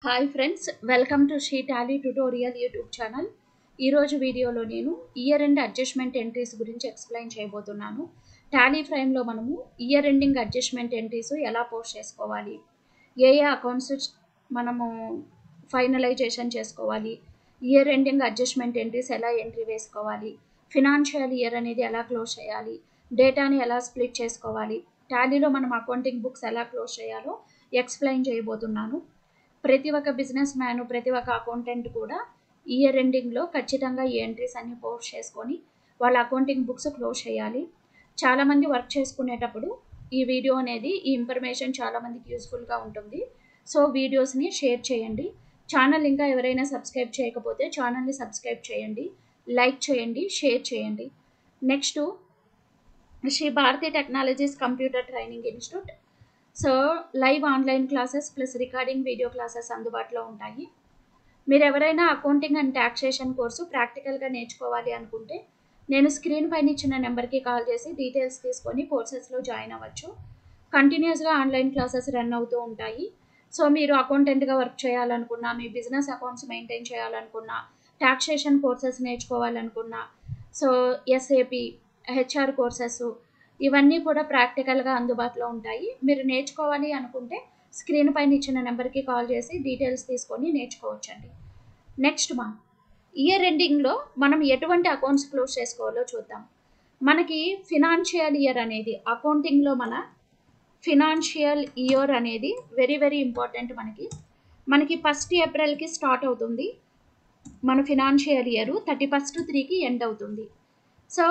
Hi friends, welcome to Shri Tally tutorial YouTube channel. ఈరోజు వీడియోలో నేను ఇయర్ ఎండ్ అడ్జస్ట్మెంట్ ఎంట్రీస్ గురించి ఎక్స్ప్లెయిన్ చేయబోతున్నాను. టాలీ ఫ్రేమ్లో మనము ఇయర్ ఎండింగ్ అడ్జస్ట్మెంట్ ఎంట్రీస్ ఎలా పోస్ట్ చేసుకోవాలి, ఏ అకౌంట్స్ మనము ఫైనలైజేషన్ చేసుకోవాలి, ఇయర్ ఎండింగ్ అడ్జస్ట్మెంట్ ఎంట్రీస్ ఎలా ఎంట్రీ వేసుకోవాలి, ఫినాన్షియల్ ఇయర్ అనేది ఎలా క్లోజ్ చేయాలి, డేటాని ఎలా స్ప్లిట్ చేసుకోవాలి, టాలీలో మనం అకౌంటింగ్ బుక్స్ ఎలా క్లోజ్ చేయాలో ఎక్స్ప్లెయిన్ చేయబోతున్నాను. ప్రతి ఒక్క బిజినెస్ మ్యాన్, ప్రతి ఒక్క అకౌంటెంట్ కూడా ఇయర్ ఎండింగ్లో ఖచ్చితంగా ఈ ఎంట్రీస్ అన్ని పోస్ట్ చేసుకొని వాళ్ళ అకౌంటింగ్ బుక్స్ క్లోజ్ చేయాలి. చాలామంది వర్క్ చేసుకునేటప్పుడు ఈ వీడియో అనేది, ఈ ఇన్ఫర్మేషన్ చాలామందికి యూస్ఫుల్గా ఉంటుంది. సో వీడియోస్ని షేర్ చేయండి. ఛానల్ ఇంకా ఎవరైనా సబ్స్క్రైబ్ చేయకపోతే ఛానల్ని సబ్స్క్రైబ్ చేయండి, లైక్ చేయండి, షేర్ చేయండి. Next, Shri Bharati technologies computer training institute. So live online classes plus recording video classes అందుబాటులో ఉంటాయి. మీరు ఎవరైనా అకౌంటింగ్ అండ్ టాక్సేషన్ కోర్సు ప్రాక్టికల్గా నేర్చుకోవాలి అనుకుంటే నేను స్క్రీన్ పైన ఇచ్చిన నెంబర్కి కాల్ చేసి డీటెయిల్స్ తీసుకొని కోర్సెస్లో జాయిన్ అవ్వచ్చు. కంటిన్యూస్గా ఆన్లైన్ క్లాసెస్ రన్ అవుతూ ఉంటాయి. సో మీరు అకౌంటెంట్గా వర్క్ చేయాలనుకున్నా, మీ బిజినెస్ అకౌంట్స్ మెయింటైన్ చేయాలనుకున్నా, టాక్సేషన్ కోర్సెస్ నేర్చుకోవాలనుకున్నా, సో ఎస్ఏపి, హెచ్ఆర్ కోర్సెస్ ఇవన్నీ కూడా ప్రాక్టికల్గా అందుబాటులో ఉంటాయి. మీరు నేర్చుకోవాలి అనుకుంటే స్క్రీన్ పైన ఇచ్చిన నెంబర్కి కాల్ చేసి డీటెయిల్స్ తీసుకొని నేర్చుకోవచ్చండి. నెక్స్ట్ ఇయర్ ఎండింగ్లో మనం ఎటువంటి అకౌంట్స్ క్లోజ్ చేసుకోవాలో చూద్దాం. మనకి ఫినాన్షియల్ ఇయర్ అనేది, అకౌంటింగ్లో మన ఫినాన్షియల్ ఇయర్ అనేది వెరీ వెరీ ఇంపార్టెంట్. మనకి 1st ఏప్రిల్కి స్టార్ట్ అవుతుంది. మన ఫినాన్షియల్ ఇయర్ 31st 3కి ఎండ్ అవుతుంది. సో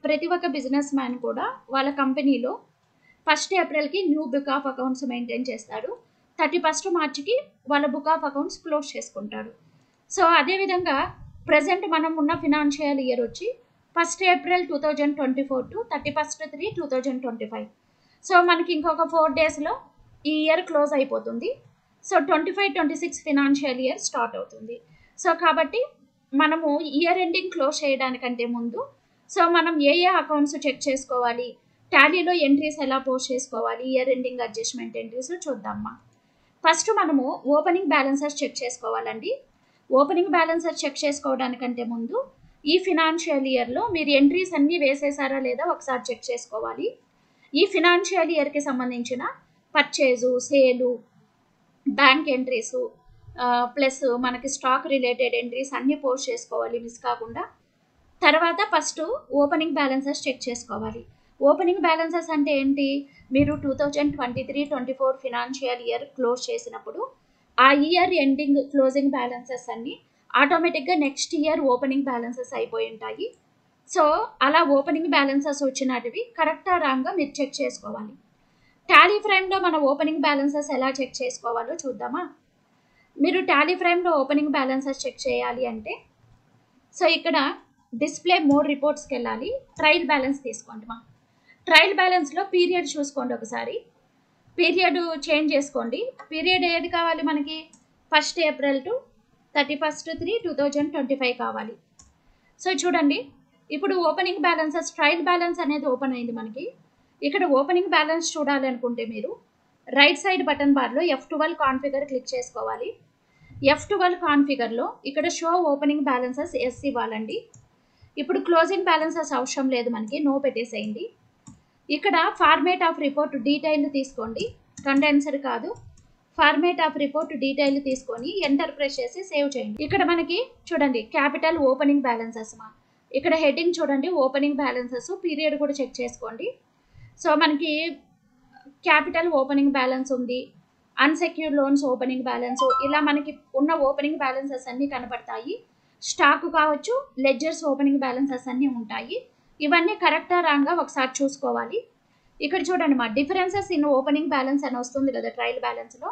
ప్రతి ఒక్క బిజినెస్ మ్యాన్ కూడా వాళ్ళ కంపెనీలో 1st ఏప్రిల్కి new book of accounts maintain చేస్తాడు. 31st మార్చికి వాళ్ళ బుక్ ఆఫ్ అకౌంట్స్ క్లోజ్ చేసుకుంటాడు. సో అదేవిధంగా ప్రజెంట్ మనం ఉన్న ఫినాన్షియల్ ఇయర్ వచ్చి 1st April 2024 to 31st 3 2025. So మనకి ఇంకొక 4 డేస్లో ఈ ఇయర్ క్లోజ్ అయిపోతుంది. సో 25-26 ఫినాన్షియల్ ఇయర్ స్టార్ట్ అవుతుంది. సో కాబట్టి మనము ఇయర్ ఎండింగ్ క్లోజ్ చేయడానికంటే ముందు సో మనం ఏ అకౌంట్స్ చెక్ చేసుకోవాలి, టాలీలో ఎంట్రీస్ ఎలా పోస్ట్ చేసుకోవాలి, ఇయర్ ఎండింగ్ అడ్జస్ట్మెంట్ ఎంట్రీస్ చూద్దామా. ఫస్ట్ మనము ఓపెనింగ్ బ్యాలెన్సెస్ చెక్ చేసుకోవాలండి. ఓపెనింగ్ బ్యాలెన్సెస్ చెక్ చేసుకోవడానికంటే ముందు ఈ ఫినాన్షియల్ ఇయర్లో మీరు ఎంట్రీస్ అన్నీ వేసేసారా లేదా ఒకసారి చెక్ చేసుకోవాలి. ఈ ఫినాన్షియల్ ఇయర్కి సంబంధించిన పర్చేజు, సేలు, బ్యాంక్ ఎంట్రీసు ప్లస్ మనకి స్టాక్ రిలేటెడ్ ఎంట్రీస్ అన్నీ పోస్ట్ చేసుకోవాలి మిస్ కాకుండా. తర్వాత ఫస్ట్ ఓపెనింగ్ బ్యాలెన్సెస్ చెక్ చేసుకోవాలి. ఓపెనింగ్ బ్యాలెన్సెస్ అంటే ఏంటి? మీరు 2023-24 ఫినాన్షియల్ ఇయర్ క్లోజ్ చేసినప్పుడు ఆ ఇయర్ ఎండింగ్ క్లోజింగ్ బ్యాలెన్సెస్ అన్నీ ఆటోమేటిక్గా నెక్స్ట్ ఇయర్ ఓపెనింగ్ బ్యాలెన్సెస్ అయిపోయి ఉంటాయి. సో అలా ఓపెనింగ్ బ్యాలెన్సెస్ వచ్చినటివి కరెక్టా రాంగ్గా మీరు చెక్ చేసుకోవాలి. టాలీ ఫ్రేమ్లో మన ఓపెనింగ్ బ్యాలెన్సెస్ ఎలా చెక్ చేసుకోవాలో చూద్దామా. మీరు టాలీ ఫ్రేమ్లో ఓపెనింగ్ బ్యాలెన్సెస్ చెక్ చేయాలి అంటే సో ఇక్కడ డిస్ప్లే మోడ్ రిపోర్ట్స్కి వెళ్ళాలి. ట్రయల్ బ్యాలెన్స్ తీసుకోండి. ట్రయల్ బ్యాలెన్స్లో పీరియడ్ చూసుకోండి. ఒకసారి పీరియడ్ చేంజ్ చేసుకోండి. పీరియడ్ ఏది కావాలి మనకి? 1st ఏప్రిల్ టు 31st 3 2025 కావాలి. సో చూడండి, ఇప్పుడు ఓపెనింగ్ బ్యాలెన్సెస్, ట్రయల్ బ్యాలెన్స్ అనేది ఓపెన్ అయింది మనకి. ఇక్కడ ఓపెనింగ్ బ్యాలెన్స్ చూడాలి అనుకుంటే మీరు రైట్ సైడ్ బటన్ బార్లో F12 కాన్ఫిగర్ క్లిక్ చేసుకోవాలి. F12 కాన్ఫిగర్లో ఇక్కడ షో ఓపెనింగ్ బ్యాలెన్సెస్ ఎస్ ఇవ్వాలండి. ఇప్పుడు క్లోజింగ్ బ్యాలెన్సెస్ అవసరం లేదు మనకి, నో పెట్టేసేయండి. ఇక్కడ ఫార్మేట్ ఆఫ్ రిపోర్ట్ డీటెయిల్ తీసుకోండి, కండెన్సర్ కాదు. ఫార్మేట్ ఆఫ్ రిపోర్ట్ డీటెయిల్ తీసుకొని ఎంటర్ ప్రెస్ చేసి సేవ్ చేయండి. ఇక్కడ మనకి చూడండి క్యాపిటల్ ఓపెనింగ్ బ్యాలెన్సెస్ ఇక్కడ హెడ్డింగ్ చూడండి, ఓపెనింగ్ బ్యాలెన్సెస్, పీరియడ్ కూడా చెక్ చేసుకోండి. సో మనకి క్యాపిటల్ ఓపెనింగ్ బ్యాలెన్స్ ఉంది, అన్సెక్యూర్డ్ లోన్స్ ఓపెనింగ్ బ్యాలెన్స్, ఇలా మనకి ఉన్న ఓపెనింగ్ బ్యాలెన్సెస్ అన్నీ కనపడతాయి. స్టాక్ కావచ్చు, లెడ్జర్స్ ఓపెనింగ్ బ్యాలెన్సెస్ అన్నీ ఉంటాయి. ఇవన్నీ కరెక్టా రాంగ్గా ఒకసారి చూసుకోవాలి. ఇక్కడ చూడండి డిఫరెన్సెస్ ఇన్ ఓపెనింగ్ బ్యాలెన్స్ అని వస్తుంది కదా ట్రయల్ బ్యాలెన్స్లో.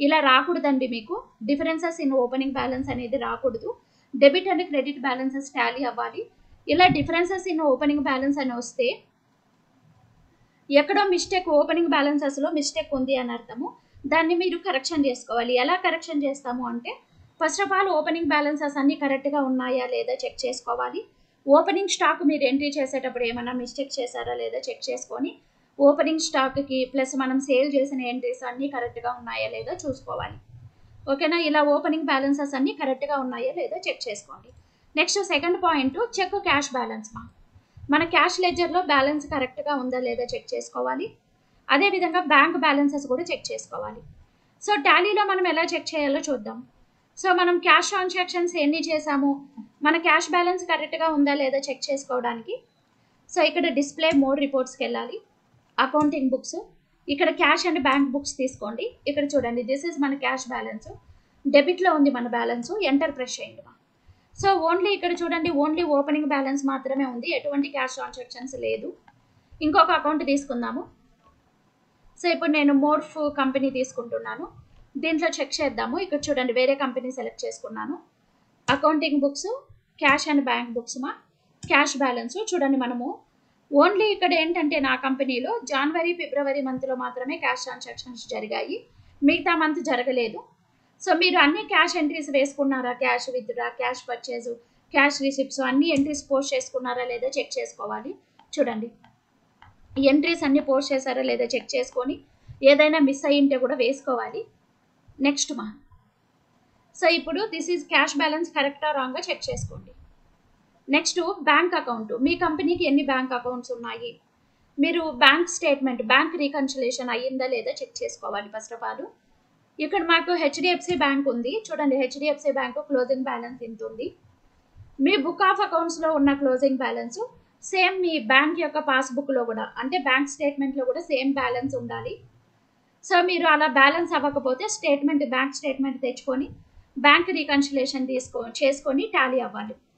ఇలా రాకూడదండి, మీకు డిఫరెన్సెస్ ఇన్ ఓపెనింగ్ బ్యాలెన్స్ అనేది రాకూడదు. Debit and credit balances Tally అవ్వాలి. ఇలా డిఫరెన్సెస్ ఇన్ ఓపెనింగ్ బ్యాలెన్స్ అని వస్తే ఎక్కడో మిస్టేక్, ఓపెనింగ్ బ్యాలెన్సెస్లో మిస్టేక్ ఉంది అని అర్థము. దాన్ని మీరు కరెక్షన్ చేసుకోవాలి. ఎలా కరెక్షన్ చేస్తాము అంటే first of all opening balances అన్నీ కరెక్ట్గా ఉన్నాయా లేదా చెక్ చేసుకోవాలి. ఓపెనింగ్ స్టాక్ మీరు ఎంట్రీ చేసేటప్పుడు ఏమైనా మిస్టేక్ చేశారా లేదా చెక్ చేసుకొని ఓపెనింగ్ స్టాక్కి ప్లస్ మనం సేల్ చేసిన ఎంట్రీస్ అన్నీ కరెక్ట్గా ఉన్నాయా లేదా చూసుకోవాలి. ఓకేనా? ఇలా ఓపెనింగ్ బ్యాలెన్సెస్ అన్నీ కరెక్ట్గా ఉన్నాయో లేదో చెక్ చేసుకోండి. Next second point, check cash balance. మన క్యాష్ లెడ్జర్లో బ్యాలెన్స్ కరెక్ట్గా ఉందా లేదా చెక్ చేసుకోవాలి. అదేవిధంగా బ్యాంక్ బ్యాలెన్సెస్ కూడా చెక్ చేసుకోవాలి. సో టాలీలో మనం ఎలా చెక్ చేయాలో చూద్దాం. సో మనం క్యాష్ ట్రాన్సాక్షన్స్ ఎన్ని చేసాము, మన క్యాష్ బ్యాలెన్స్ కరెక్ట్గా ఉందా లేదా చెక్ చేసుకోవడానికి సో ఇక్కడ డిస్ప్లే మోడ్ రిపోర్ట్స్కి వెళ్ళాలి. అకౌంటింగ్ బుక్స్, ఇక్కడ క్యాష్ అండ్ బ్యాంక్ బుక్స్ తీసుకోండి. ఇక్కడ చూడండి, దిస్ ఈజ్ మన క్యాష్ బ్యాలెన్స్, డెబిట్లో ఉంది మన బ్యాలెన్స్, ఎంటర్ ప్రెస్ చేయండి. సో ఓన్లీ ఇక్కడ చూడండి, ఓన్లీ ఓపెనింగ్ బ్యాలెన్స్ మాత్రమే ఉంది, ఎటువంటి క్యాష్ ట్రాన్సాక్షన్స్ లేదు. ఇంకొక అకౌంట్ తీసుకుందాము. సో ఇప్పుడు నేను మోర్ఫ్ కంపెనీ తీసుకుంటున్నాను. దీంట్లో చెక్ చేద్దాము. ఇక్కడ చూడండి, వేరే కంపెనీ సెలెక్ట్ చేసుకున్నాను. Accounting books, cash and bank books, cash balance చూడండి. మనము ఓన్లీ ఇక్కడ ఏంటంటే నా కంపెనీలో జనవరి ఫిబ్రవరి మంత్లో మాత్రమే క్యాష్ ట్రాన్సాక్షన్స్ జరిగాయి, మిగతా మంత్ జరగలేదు. సో మీరు అన్ని క్యాష్ ఎంట్రీస్ వేసుకున్నారా, cash withdraw, cash purchase, cash receipts అన్ని ఎంట్రీస్ పోస్ట్ చేసుకున్నారా లేదా చెక్ చేసుకోవాలి. చూడండి, ఎంట్రీస్ అన్ని పోస్ట్ చేశారా లేదా చెక్ చేసుకొని ఏదైనా మిస్ అయ్యి ఉంటే కూడా వేసుకోవాలి. నెక్స్ట్ సో ఇప్పుడు దిస్ ఈజ్ క్యాష్ బ్యాలెన్స్ కరెక్టా రాంగ్గా చెక్ చేసుకోండి. నెక్స్ట్ బ్యాంక్ అకౌంట్, మీ కంపెనీకి ఎన్ని బ్యాంక్ అకౌంట్స్ ఉన్నాయి, మీరు బ్యాంక్ స్టేట్మెంట్, బ్యాంక్ రీకన్సిలేషన్ అయ్యిందా లేదా చెక్ చేసుకోవాలి. ఫస్ట్ ఆఫ్ ఆల్ ఇక్కడ మాకు హెచ్డిఎఫ్సి బ్యాంక్ ఉంది. చూడండి, హెచ్డిఎఫ్సి బ్యాంకు క్లోజింగ్ బ్యాలెన్స్ ఇంత ఉంది. మీ బుక్ ఆఫ్ అకౌంట్స్లో ఉన్న క్లోజింగ్ బ్యాలెన్స్ సేమ్ మీ బ్యాంక్ యొక్క పాస్బుక్లో కూడా, అంటే బ్యాంక్ స్టేట్మెంట్లో కూడా సేమ్ బ్యాలెన్స్ ఉండాలి. సో మీరు అలా బ్యాలెన్స్ అవ్వకపోతే స్టేట్మెంట్, బ్యాంక్ స్టేట్మెంట్ తెచ్చుకొని బ్యాంక్ రీకన్సిలేషన్ చేసుకొని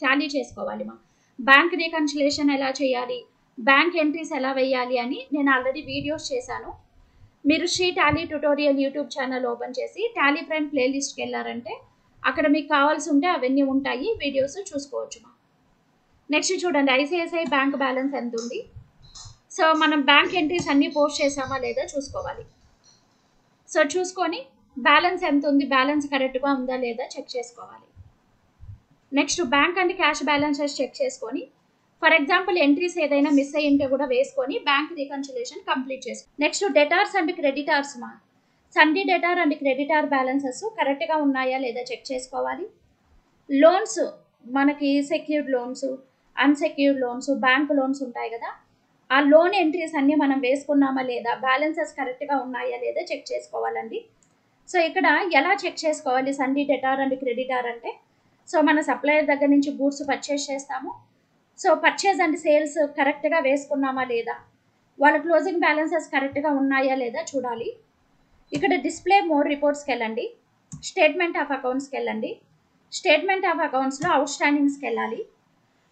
టాలీ చేసుకోవాలి. బ్యాంక్ రీకన్సిలేషన్ ఎలా చేయాలి, బ్యాంక్ ఎంట్రీస్ ఎలా వేయాలి అని నేను ఆల్రెడీ వీడియోస్ చేశాను. మీరు Shri Tally tutorial YouTube channel open చేసి టాలీ ఫ్రెండ్ ప్లేలిస్ట్కి వెళ్ళారంటే అక్కడ మీకు కావాల్సి ఉంటే అవన్నీ ఉంటాయి, వీడియోస్ చూసుకోవచ్చు. నెక్స్ట్ చూడండి, ఐసిఐసిఐ బ్యాంక్ బ్యాలెన్స్ ఎంత ఉంది. సో మనం బ్యాంక్ ఎంట్రీస్ అన్నీ పోస్ట్ చేసామా లేదా చూసుకోవాలి. సో చూసుకొని బ్యాలెన్స్ ఎంత ఉంది, బ్యాలెన్స్ కరెక్ట్గా ఉందా లేదా చెక్ చేసుకోవాలి. Next bank and cash balances check చేసుకొని, ఫర్ ఎగ్జాంపుల్ ఎంట్రీస్ ఏదైనా మిస్ అయ్యి ఉంటే కూడా వేసుకొని బ్యాంక్ రీకన్సిలేషన్ కంప్లీట్ చేసుకో. Next debtors and creditors, sundry debtor and creditor balances కరెక్ట్గా ఉన్నాయా లేదా చెక్ చేసుకోవాలి. లోన్స్, మనకి secured loans, unsecured loans, bank loans ఉంటాయి కదా, ఆ లోన్ ఎంట్రీస్ అన్నీ మనం వేసుకున్నామా లేదా, బ్యాలెన్సెస్ కరెక్ట్గా ఉన్నాయా లేదా చెక్ చేసుకోవాలండి. సో ఇక్కడ ఎలా చెక్ చేసుకోవాలి సండే డెటార్ అండ్ క్రెడిటార్ అంటే, సో మన సప్లయర్ దగ్గర నుంచి గూడ్స్ పర్చేస్ చేస్తాము. సో పర్చేజ్ అండ్ సేల్స్ కరెక్ట్గా వేసుకున్నామా లేదా, వాళ్ళ క్లోజింగ్ బ్యాలెన్సెస్ కరెక్ట్గా ఉన్నాయా లేదా చూడాలి. ఇక్కడ డిస్ప్లే మోడ్ రిపోర్ట్స్కి వెళ్ళండి, స్టేట్మెంట్ ఆఫ్ అకౌంట్స్కి వెళ్ళండి. స్టేట్మెంట్ ఆఫ్ అకౌంట్స్లో అవుట్ స్టాండింగ్స్కి వెళ్ళాలి.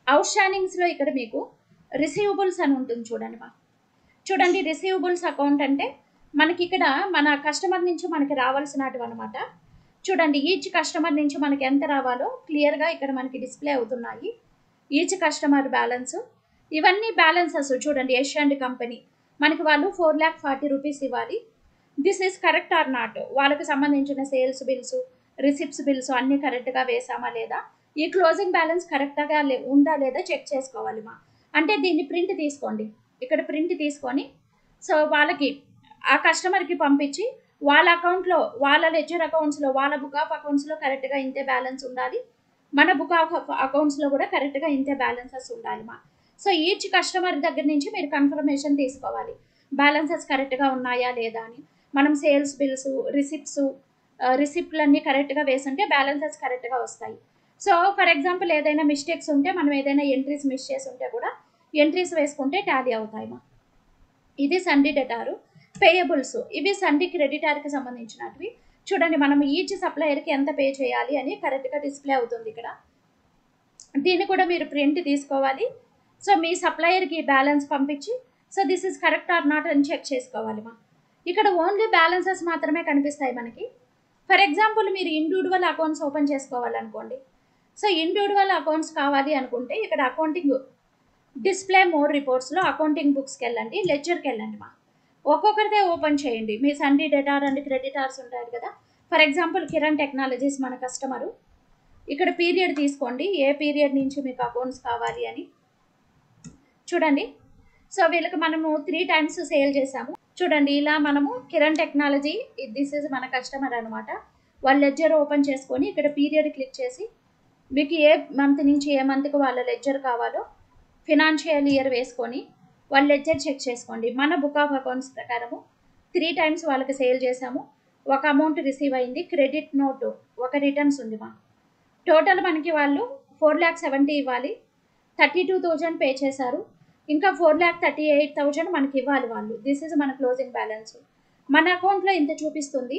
అవుట్ స్టాండింగ్స్లో ఇక్కడ మీకు రిసీవబుల్స్ అని ఉంటుంది చూడండి. రిసీవబుల్స్ అకౌంట్ అంటే మనకి ఇక్కడ మన కస్టమర్ నుంచి మనకి రావాల్సినవి అనమాట. చూడండి, ఈచ్ కస్టమర్ నుంచి మనకి ఎంత రావాలో క్లియర్గా ఇక్కడ మనకి డిస్ప్లే అవుతున్నాయి. ఈచ్ కస్టమర్ బ్యాలెన్స్, ఇవన్నీ బ్యాలెన్సెస్ చూడండి. యష్ అండ్ కంపెనీ మనకి వాళ్ళు 4,40,000 రూపీస్ ఇవ్వాలి. This is correct or not, వాళ్ళకి సంబంధించిన సేల్స్ బిల్స్, రిసిప్ట్స్ బిల్స్ అన్నీ కరెక్ట్గా వేసామా లేదా, ఈ క్లోజింగ్ బ్యాలెన్స్ కరెక్ట్గా ఉందా లేదా చెక్ చేసుకోవాలి. అంటే దీన్ని ప్రింట్ తీసుకోండి, ఇక్కడ ప్రింట్ తీసుకొని సో వాళ్ళకి ఆ కస్టమర్కి పంపించి వాళ్ళ అకౌంట్లో, వాళ్ళ లెడ్జర్ అకౌంట్స్లో, వాళ్ళ బుక్ ఆఫ్ అకౌంట్స్లో కరెక్ట్గా ఇంతే బ్యాలెన్స్ ఉండాలి, మన బుక్ ఆఫ్ అకౌంట్స్లో కూడా కరెక్ట్గా ఇంతే బ్యాలెన్సెస్ ఉండాలి. సో ఈచ్ కస్టమర్ దగ్గర నుంచి మీరు కన్ఫర్మేషన్ తీసుకోవాలి, బ్యాలెన్సెస్ కరెక్ట్గా ఉన్నాయా లేదా అని. మనం సేల్స్ బిల్స్, రిసిప్ట్లన్నీ కరెక్ట్గా వేసుంటే బ్యాలెన్సెస్ కరెక్ట్గా వస్తాయి. సో ఫర్ ఎగ్జాంపుల్ ఏదైనా మిస్టేక్స్ ఉంటే, మనం ఏదైనా ఎంట్రీస్ మిస్ చేసి ఉంటే కూడా ఎంట్రీస్ వేసుకుంటే టాలీ అవుతాయి. ఇది సండే డెటారు. పేయబుల్స్, ఇవి సండే క్రెడిటార్కి సంబంధించినవి. చూడండి, మనం ఈచ్ సప్లయర్కి ఎంత పే చేయాలి అని కరెక్ట్గా డిస్ప్లే అవుతుంది ఇక్కడ. దీన్ని కూడా మీరు ప్రింట్ తీసుకోవాలి. సో మీ సప్లయర్కి బ్యాలెన్స్ పంపించి so this is correct or not అని చెక్ చేసుకోవాలి. ఇక్కడ ఓన్లీ బ్యాలెన్సెస్ మాత్రమే కనిపిస్తాయి మనకి. ఫర్ ఎగ్జాంపుల్ మీరు ఇండివిజువల్ అకౌంట్స్ ఓపెన్ చేసుకోవాలనుకోండి. సో ఇండివిజువల్ అకౌంట్స్ కావాలి అనుకుంటే ఇక్కడ అకౌంటింగ్ డిస్ప్లే మోడ్ రిపోర్ట్స్లో అకౌంటింగ్ బుక్స్కి వెళ్ళండి, లెడ్జర్కి వెళ్ళండి. ఒక్కొక్కరిదే ఓపెన్ చేయండి. మీ సండే డెటార్ అండ్ క్రెడిటార్స్ ఉంటాయి కదా. ఫర్ ఎగ్జాంపుల్ కిరణ్ టెక్నాలజీస్ మన కస్టమరు. ఇక్కడ పీరియడ్ తీసుకోండి, ఏ పీరియడ్ నుంచి మీకు అకౌంట్స్ కావాలి అని చూడండి. సో వీళ్ళకి మనము 3 times సేల్ చేసాము. చూడండి, ఇలా మనము కిరణ్ టెక్నాలజీ, దిస్ ఈజ్ మన కస్టమర్ అనమాట. వాళ్ళ లెడ్జర్ ఓపెన్ చేసుకొని ఇక్కడ పీరియడ్ క్లిక్ చేసి మీకు ఏ మంత్ నుంచి ఏ మంత్కి వాళ్ళ లెడ్జర్ కావాలో ఫినాన్షియల్ ఇయర్ వేసుకొని వాళ్ళ లెడ్జర్ చెక్ చేసుకోండి. మన బుక్ ఆఫ్ అకౌంట్స్ ప్రకారము 3 టైమ్స్ వాళ్ళకి సేల్ చేసాము, ఒక అమౌంట్ రిసీవ్ అయింది, క్రెడిట్ నోటు ఒక రిటర్న్స్ ఉంది మా. టోటల్ మనకి వాళ్ళు 4,70,000 ఇవ్వాలి, 32,000 పే చేశారు, ఇంకా 4,38,000 మనకి ఇవ్వాలి వాళ్ళు. దిస్ ఈజ్ మన క్లోజింగ్ బ్యాలెన్స్. మన అకౌంట్లో ఇంత చూపిస్తుంది.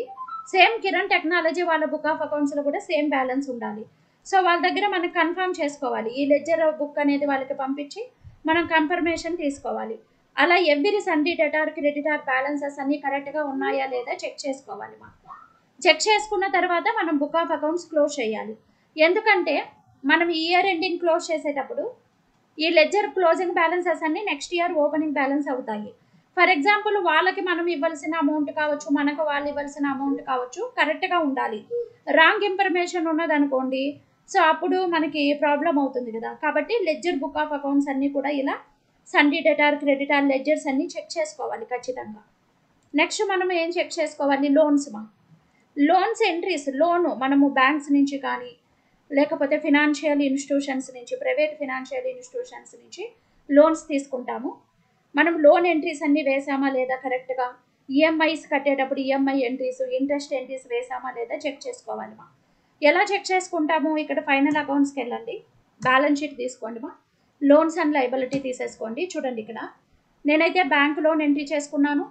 సేమ్ కిరణ్ టెక్నాలజీ వాళ్ళ బుక్ ఆఫ్ అకౌంట్స్లో కూడా సేమ్ బ్యాలెన్స్ ఉండాలి. సో వాళ్ళ దగ్గర మనం కన్ఫర్మ్ చేసుకోవాలి, ఈ లెడ్జర్ బుక్ అనేది వాళ్ళకి పంపించి మనం కన్ఫర్మేషన్ తీసుకోవాలి. అలా every Sunday debtor creditor balances అన్నీ కరెక్ట్గా ఉన్నాయా లేదా చెక్ చేసుకోవాలి. చెక్ చేసుకున్న తర్వాత మనం బుక్ ఆఫ్ అకౌంట్స్ క్లోజ్ చేయాలి. ఎందుకంటే మనం ఇయర్ ఎండింగ్ క్లోజ్ చేసేటప్పుడు ఈ లెడ్జర్ క్లోజింగ్ బ్యాలెన్సెస్ అన్నీ నెక్స్ట్ ఇయర్ ఓపెనింగ్ బ్యాలెన్స్ అవుతాయి. ఫర్ ఎగ్జాంపుల్ వాళ్ళకి మనం ఇవ్వాల్సిన అమౌంట్ కావచ్చు, మనకు వాళ్ళు ఇవ్వాల్సిన అమౌంట్ కావచ్చు, కరెక్ట్గా ఉండాలి. రాంగ్ ఇన్ఫర్మేషన్ ఉన్నదనుకోండి, సో అప్పుడు మనకి ప్రాబ్లం అవుతుంది కదా. కాబట్టి లెడ్జర్ బుక్ ఆఫ్ అకౌంట్స్ అన్నీ కూడా ఇలా సండే డెటార్ క్రెడిటార్ లెడ్జర్స్ అన్నీ చెక్ చేసుకోవాలి ఖచ్చితంగా. నెక్స్ట్ మనం ఏం చెక్ చేసుకోవాలి, లోన్స్ ఎంట్రీస్. లోను మనము బ్యాంక్స్ నుంచి కానీ లేకపోతే ఫినాన్షియల్ ఇన్స్టిట్యూషన్స్ నుంచి, ప్రైవేట్ ఫినాన్షియల్ ఇన్స్టిట్యూషన్స్ నుంచి లోన్స్ తీసుకుంటాము. మనం లోన్ ఎంట్రీస్ అన్నీ వేసామా లేదా కరెక్ట్గా, ఈఎంఐస్ కట్టేటప్పుడు ఈఎంఐ ఎంట్రీస్, ఇంట్రెస్ట్ ఎంట్రీస్ వేసామా లేదా చెక్ చేసుకోవాలి. ఎలా చెక్ చేసుకుంటాము, ఇక్కడ ఫైనల్ అకౌంట్స్కి వెళ్ళండి, బ్యాలెన్స్ షీట్ తీసుకోండి లోన్స్ అండ్ లైబిలిటీ తీసేసుకోండి. చూడండి ఇక్కడ నేనైతే బ్యాంక్ లోన్ ఎంట్రీ చేసుకున్నాను.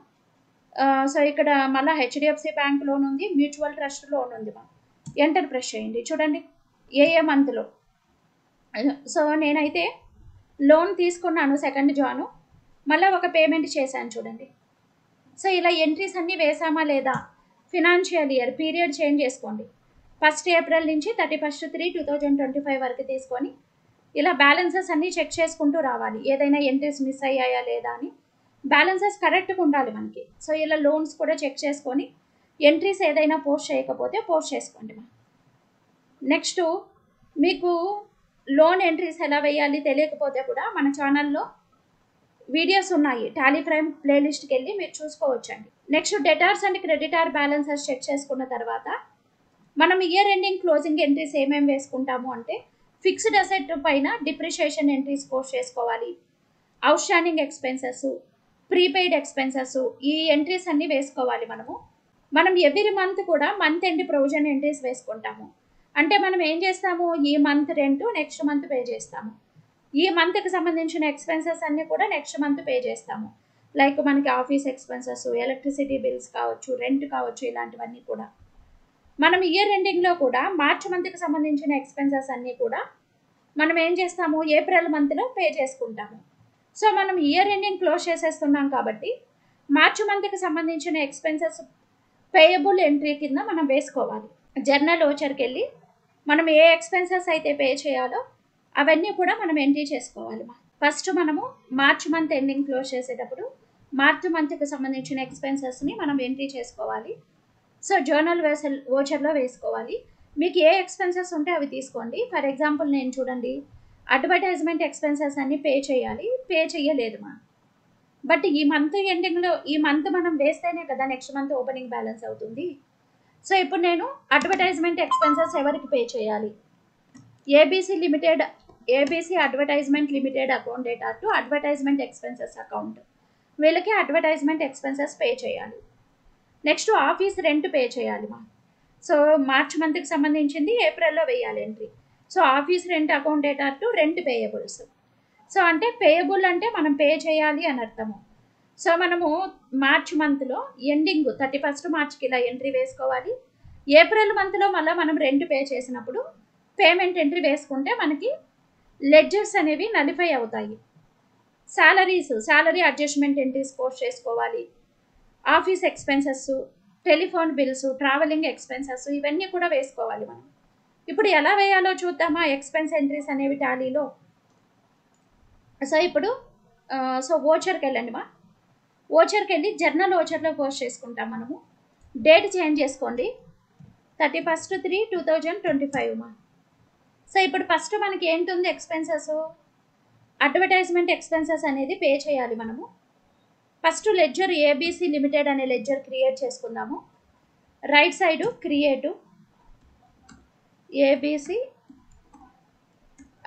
సో ఇక్కడ మళ్ళీ హెచ్డిఎఫ్సి బ్యాంక్ లోన్ ఉంది, మ్యూచువల్ ట్రస్ట్ లోన్ ఉంది ఎంటర్ ప్రెస్ చేయండి. చూడండి ఏ మంత్లో. సో నేనైతే లోన్ తీసుకున్నాను 2 జాను, మళ్ళీ ఒక పేమెంట్ చేశాను చూడండి. సో ఇలా ఎంట్రీస్ అన్నీ వేసామా లేదా, ఫినాన్షియల్ ఇయర్ పీరియడ్ చేంజ్ చేసుకోండి. 1 ఏప్రిల్ నుంచి 31/3/2025 వరకు తీసుకొని ఇలా బ్యాలెన్సెస్ అన్నీ చెక్ చేసుకుంటూ రావాలి. ఏదైనా ఎంట్రీస్ మిస్ అయ్యాయా లేదా అని, బ్యాలెన్సెస్ కరెక్ట్గా ఉండాలి మనకి. సో ఇలా లోన్స్ కూడా చెక్ చేసుకొని ఎంట్రీస్ ఏదైనా పోస్ట్ చేయకపోతే పోస్ట్ చేసుకోండి. నెక్స్ట్ మీకు లోన్ ఎంట్రీస్ ఎలా వేయాలి తెలియకపోతే కూడా మన ఛానల్లో వీడియోస్ ఉన్నాయి, టాలీ ఫ్రైమ్ ప్లేలిస్ట్కి వెళ్ళి మీరు చూసుకోవచ్చండి. Next debtors and creditor balances check చేసుకున్న తర్వాత మనం ఇయర్ ఎండింగ్ క్లోజింగ్ ఎంట్రీస్ ఏమేమి వేసుకుంటాము అంటే, ఫిక్స్డ్ అసెట్ పైన డిప్రిషియేషన్ ఎంట్రీస్ పోస్ట్ చేసుకోవాలి, out standing expenses, prepaid expenses, ఈ ఎంట్రీస్ అన్నీ వేసుకోవాలి. మనం ఎవ్రీ మంత్ కూడా మంత్ ఎండ్ ప్రొవిజన్ ఎంట్రీస్ వేసుకుంటాము. అంటే మనం ఏం చేస్తాము, ఈ month rent next month pay చేస్తాము, ఈ మంత్కి సంబంధించిన ఎక్స్పెన్సెస్ అన్నీ కూడా నెక్స్ట్ మంత్ పే చేస్తాము. లైక్ మనకి ఆఫీస్ ఎక్స్పెన్సెస్, ఎలక్ట్రిసిటీ బిల్స్ కావచ్చు, రెంట్ కావచ్చు, ఇలాంటివన్నీ కూడా. మనం ఇయర్ ఎండింగ్లో కూడా మార్చ్ మంత్కి సంబంధించిన ఎక్స్పెన్సెస్ అన్నీ కూడా మనం ఏం చేస్తాము, ఏప్రిల్ మంత్లో పే చేసుకుంటాము. సో మనం ఇయర్ ఎండింగ్ క్లోజ్ చేసేస్తున్నాం కాబట్టి మార్చ్ మంత్కి సంబంధించిన ఎక్స్పెన్సెస్ పేయబుల్ ఎంట్రీ కింద మనం వేసుకోవాలి. జర్నల్ ఓచర్కి వెళ్ళి మనం ఏ ఎక్స్పెన్సెస్ అయితే పే చేయాలో అవన్నీ కూడా మనం ఎంట్రీ చేసుకోవాలి. ఫస్ట్ మనము మార్చ్ మంత్ ఎండింగ్ క్లోజ్ చేసేటప్పుడు మార్చ్ మంత్కి సంబంధించిన ఎక్స్పెన్సెస్ని మనం ఎంట్రీ చేసుకోవాలి. సో జర్నల్ ఓచర్లో వేసుకోవాలి. మీకు ఏ ఎక్స్పెన్సెస్ ఉంటే అవి తీసుకోండి. ఫర్ ఎగ్జాంపుల్ నేను చూడండి, అడ్వర్టైజ్మెంట్ ఎక్స్పెన్సెస్ అన్నీ పే చేయాలి, పే చేయలేదు బట్ ఈ మంత్ ఎండింగ్లో, ఈ మంత్ మనం వేస్తేనే కదా నెక్స్ట్ మంత్ ఓపెనింగ్ బ్యాలెన్స్ అవుతుంది. సో ఇప్పుడు నేను అడ్వర్టైజ్మెంట్ ఎక్స్పెన్సెస్ ఎవరికి పే చేయాలి, ABC advertisement limited account debtor to advertisement expenses account, వీళ్ళకి అడ్వర్టైజ్మెంట్ ఎక్స్పెన్సెస్ పే చేయాలి. నెక్స్ట్ ఆఫీస్ రెంట్ పే చేయాలి సో మార్చ్ మంత్కి సంబంధించింది ఏప్రిల్లో వేయాలి entry. So office rent account debtor to rent payables. So అంటే పేయబుల్ అంటే మనం పే చేయాలి అని అర్థము. సో మనము మార్చ్ మంత్లో ఎండింగ్ 31 మార్చ్కి ఇలా ఎంట్రీ వేసుకోవాలి. ఏప్రిల్ మంత్లో మళ్ళీ మనం రెంట్ పే చేసినప్పుడు పేమెంట్ ఎంట్రీ వేసుకుంటే మనకి లెడ్జర్స్ అనేవి నలిఫై అవుతాయి. శాలరీ అడ్జస్ట్మెంట్ ఎంట్రీస్ పోస్ట్ చేసుకోవాలి. Office expenses, telephone bills, travelling expenses, ఇవన్నీ కూడా వేసుకోవాలి మనం. ఇప్పుడు ఎలా వేయాలో చూద్దామా ఎక్స్పెన్స్ ఎంట్రీస్ అనేవి టాలీలో. సో ఇప్పుడు ఓచర్కి వెళ్ళండి ఓచర్కి వెళ్ళి జర్నల్ ఓచర్లో పోస్ట్ చేసుకుంటాం మనము. డేట్ చేంజ్ చేసుకోండి, 31/3/2025 సో ఇప్పుడు ఫస్ట్ మనకి ఏంటుంది ఎక్స్పెన్సెస్, అడ్వర్టైజ్మెంట్ ఎక్స్పెన్సెస్ అనేది పే చేయాలి మనము. ఫస్ట్ లెడ్జర్ ఏబీసీ లిమిటెడ్ అనే లెడ్జర్ క్రియేట్ చేసుకుందాము. Right side create, ABC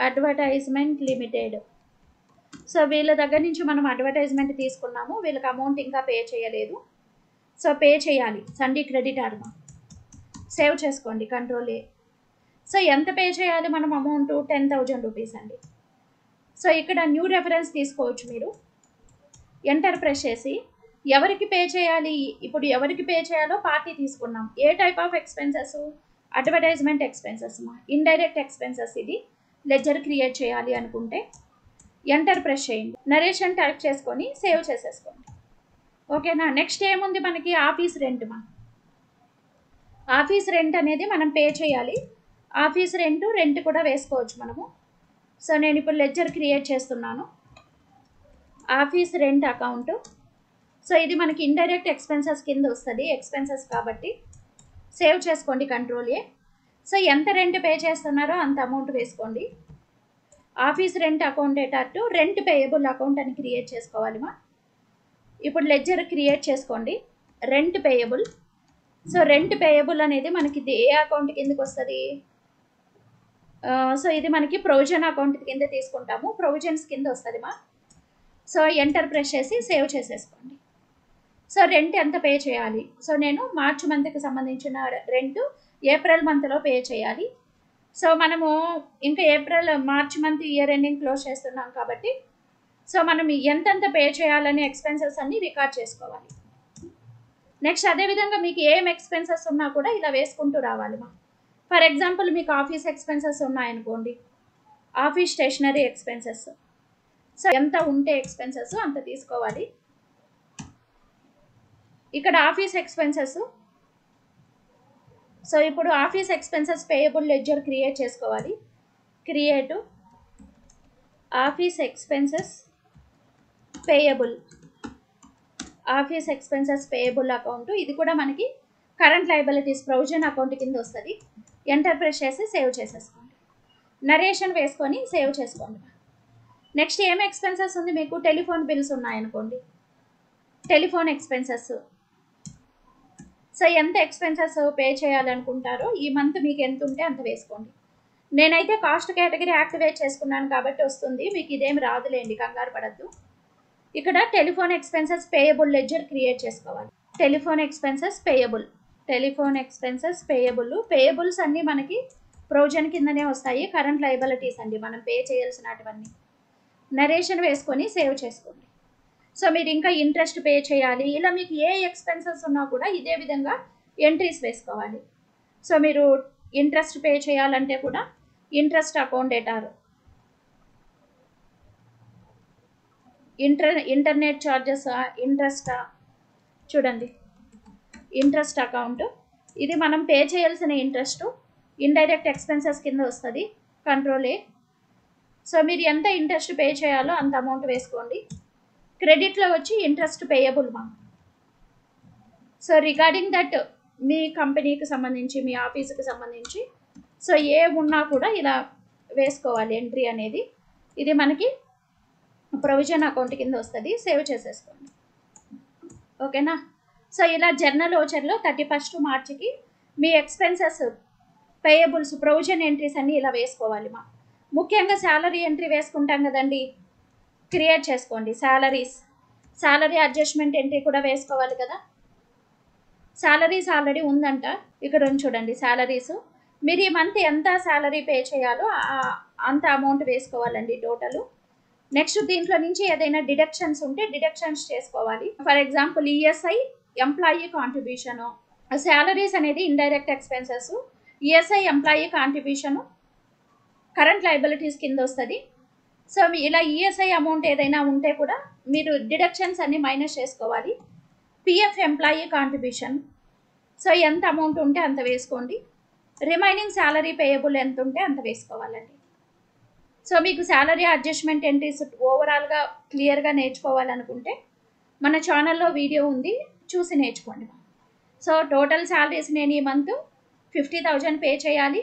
advertisement limited. So వీళ్ళ దగ్గర నుంచి మనం అడ్వర్టైజ్మెంట్ తీసుకున్నాము, వీళ్ళకి అమౌంట్ ఇంకా పే చేయలేదు. సో పే చేయాలి, సండే క్రెడిట్ ఆర్మా. సేవ్ చేసుకోండి, కంట్రోల్ ఏ. సో ఎంత పే చేయాలి మనం అమౌంట్? 10,000 రూపీస్ అండి. సో ఇక్కడ న్యూ రెఫరెన్స్ తీసుకోవచ్చు మీరు. ఎంటర్ ప్రెస్ చేసి ఎవరికి పే చేయాలి, ఇప్పుడు ఎవరికి పే చేయాలో పార్టీ తీసుకున్నాం. ఏ type of expenses? Advertisement expenses మా, ఇండైరెక్ట్ ఎక్స్పెన్సెస్. ఇది లెడ్జర్ క్రియేట్ చేయాలి అనుకుంటే ఎంటర్ ప్రెస్ చేయండి, నరేషన్ టైప్ చేసుకొని సేవ్ చేసేసుకోండి. ఓకేనా. నెక్స్ట్ ఏముంది మనకి? ఆఫీస్ రెంట్ మా. ఆఫీస్ రెంట్ అనేది మనం పే చేయాలి. ఆఫీస్ రెంట్ కూడా వేసుకోవచ్చు మనము. సో నేను ఇప్పుడు లెడ్జర్ క్రియేట్ చేస్తున్నాను, ఆఫీస్ రెంట్ అకౌంట్. సో ఇది మనకి ఇండైరెక్ట్ ఎక్స్పెన్సెస్ కింద వస్తుంది, ఎక్స్పెన్సెస్ కాబట్టి సేవ్ చేసుకోండి, కంట్రోల్ ఏ. సో ఎంత రెంట్ పే చేస్తున్నారో అంత అమౌంట్ వేసుకోండి. ఆఫీస్ రెంట్ అకౌంట్ అటు రెంట్ పేయబుల్ అకౌంట్ అని క్రియేట్ చేసుకోవాలి మా. ఇప్పుడు లెడ్జర్ క్రియేట్ చేసుకోండి, rent payable. So rent payable అనేది మనకి ఇది ఏ అకౌంట్ కిందకి వస్తుంది? సో ఇది మనకి ప్రొవిజన్ అకౌంట్ కింద తీసుకుంటాము, ప్రొవిజన్స్ కింద వస్తుంది మా. సో ఎంటర్ ప్రెస్ చేసి సేవ్ చేసేసుకోండి. సో రెంట్ ఎంత పే చేయాలి? సో నేను మార్చ్ మంత్కి సంబంధించిన రెంట్ ఏప్రిల్ మంత్లో పే చేయాలి. సో మనము ఇంకా March month year ending close చేస్తున్నాం కాబట్టి సో మనం ఎంతెంత పే చేయాలని ఎక్స్పెన్సెస్ అన్ని రికార్డ్ చేసుకోవాలి. నెక్స్ట్ అదేవిధంగా మీకు ఏం ఎక్స్పెన్సెస్ ఉన్నా కూడా ఇలా వేసుకుంటూ రావాలి మా. ఫర్ ఎగ్జాంపుల్ మీకు ఆఫీస్ ఎక్స్పెన్సెస్ ఉన్నాయనుకోండి, ఆఫీస్ స్టేషనరీ ఎక్స్పెన్సెస్. సో ఎంత ఉంటే ఎక్స్పెన్సెస్ అంత తీసుకోవాలి. ఇక్కడ ఆఫీస్ ఎక్స్పెన్సెస్. సో ఇప్పుడు office expenses payable ledger create చేసుకోవాలి. Create office expenses payable, office expenses payable account. ఇది కూడా మనకి కరెంట్ లయబిలిటీస్ ప్రొవిజన్ అకౌంట్ కింద వస్తుంది. ఎంటర్ ప్రెస్ చేసి సేవ్ చేసేసుకోండి, నరేషన్ వేసుకొని సేవ్ చేసుకోండి. నెక్స్ట్ ఏం ఎక్స్పెన్సెస్ ఉంది మీకు? టెలిఫోన్ బిల్స్ ఉన్నాయనుకోండి, టెలిఫోన్ ఎక్స్పెన్సెస్. సో ఎంత ఎక్స్పెన్సెస్ పే చేయాలనుకుంటారో ఈ మంత్ మీకు ఎంత ఉంటే అంత వేసుకోండి. నేనైతే కాస్ట్ కేటగిరీ యాక్టివేట్ చేసుకున్నాను కాబట్టి వస్తుంది, మీకు ఇదేమి రాదులేండి, కంగారు పడద్దు. ఇక్కడ telephone expenses payable ledger create చేసుకోవాలి. Telephone expenses payable, telephone expenses payable. Payables అన్నీ మనకి ప్రొవిజన్ కిందనే వస్తాయి, కరెంట్ లయబిలిటీస్ అండి మనం పే చేయాల్సినటువన్నీ. నరేషన్ వేసుకొని సేవ్ చేసుకోండి. సో మీరు ఇంకా ఇంట్రెస్ట్ పే చేయాలి, ఇలా మీకు ఏ ఎక్స్పెన్సెస్ ఉన్నా కూడా ఇదే విధంగా ఎంట్రీస్ వేసుకోవాలి. సో మీరు ఇంట్రెస్ట్ పే చేయాలంటే కూడా ఇంట్రెస్ట్ అకౌంట్ ఎటారు, ఇంటర్నెట్ ఛార్జెస్, ఇంట్రెస్టా, చూడండి ఇంట్రెస్ట్ అకౌంట్. ఇది మనం పే చేయాల్సిన ఇంట్రెస్ట్ ఇండైరెక్ట్ ఎక్స్పెన్సెస్ కింద వస్తుంది, కంట్రోల్ ఏ. సో మీరు ఎంత ఇంట్రెస్ట్ పే చేయాలో అంత అమౌంట్ వేసుకోండి. క్రెడిట్లో వచ్చి ఇంట్రెస్ట్ పేయబుల్ మా. సో రిగార్డింగ్ దట్ మీ కంపెనీకి సంబంధించి మీ ఆఫీస్కి సంబంధించి సో ఏ ఉన్నా కూడా ఇలా వేసుకోవాలి ఎంట్రీ అనేది. ఇది మనకి ప్రొవిజన్ అకౌంట్ కింద వస్తుంది, సేవ్ చేసేసుకోండి. ఓకేనా. సో ఇలా జర్నల్ ఓచర్లో 31 మార్చికి మీ ఎక్స్పెన్సెస్ పేయబుల్స్ ప్రొవిజన్ ఎంట్రీస్ అన్నీ ఇలా వేసుకోవాలి మా. ముఖ్యంగా శాలరీ ఎంట్రీ వేసుకుంటాం కదండి, క్రియేట్ చేసుకోండి. శాలరీ అడ్జస్ట్మెంట్ ఎంట్రీ కూడా వేసుకోవాలి కదా. శాలరీస్ ఆల్రెడీ ఉందంట, ఇక్కడ ఉంది చూడండి శాలరీస్. మీరు ఈ మంత్ ఎంత శాలరీ పే చేయాలో అంత అమౌంట్ వేసుకోవాలండి టోటల్. నెక్స్ట్ దీంట్లో నుంచి ఏదైనా డిడక్షన్స్ ఉంటే డిడక్షన్స్ చేసుకోవాలి. For example ESI, employee contribution. Salaries అనేది indirect expenses, ESI employee contribution current liabilities కింద వస్తుంది. సో ఇలా ఈఎస్ఐ అమౌంట్ ఏదైనా ఉంటే కూడా మీరు డిడక్షన్స్ అన్ని మైనస్ చేసుకోవాలి. PF employee contribution. సో ఎంత అమౌంట్ ఉంటే అంత వేసుకోండి. రిమైనింగ్ శాలరీ పేయబుల్ ఎంత ఉంటే అంత వేసుకోవాలండి. సో మీకు శాలరీ అడ్జస్ట్మెంట్ ఎంట్రీస్ ఓవరాల్గా క్లియర్గా నేర్చుకోవాలనుకుంటే మన ఛానల్లో వీడియో ఉంది, చూసి నేర్చుకోండి. సో టోటల్ శాలరీస్ నేను ఈ మంత్ 50,000 పే చేయాలి.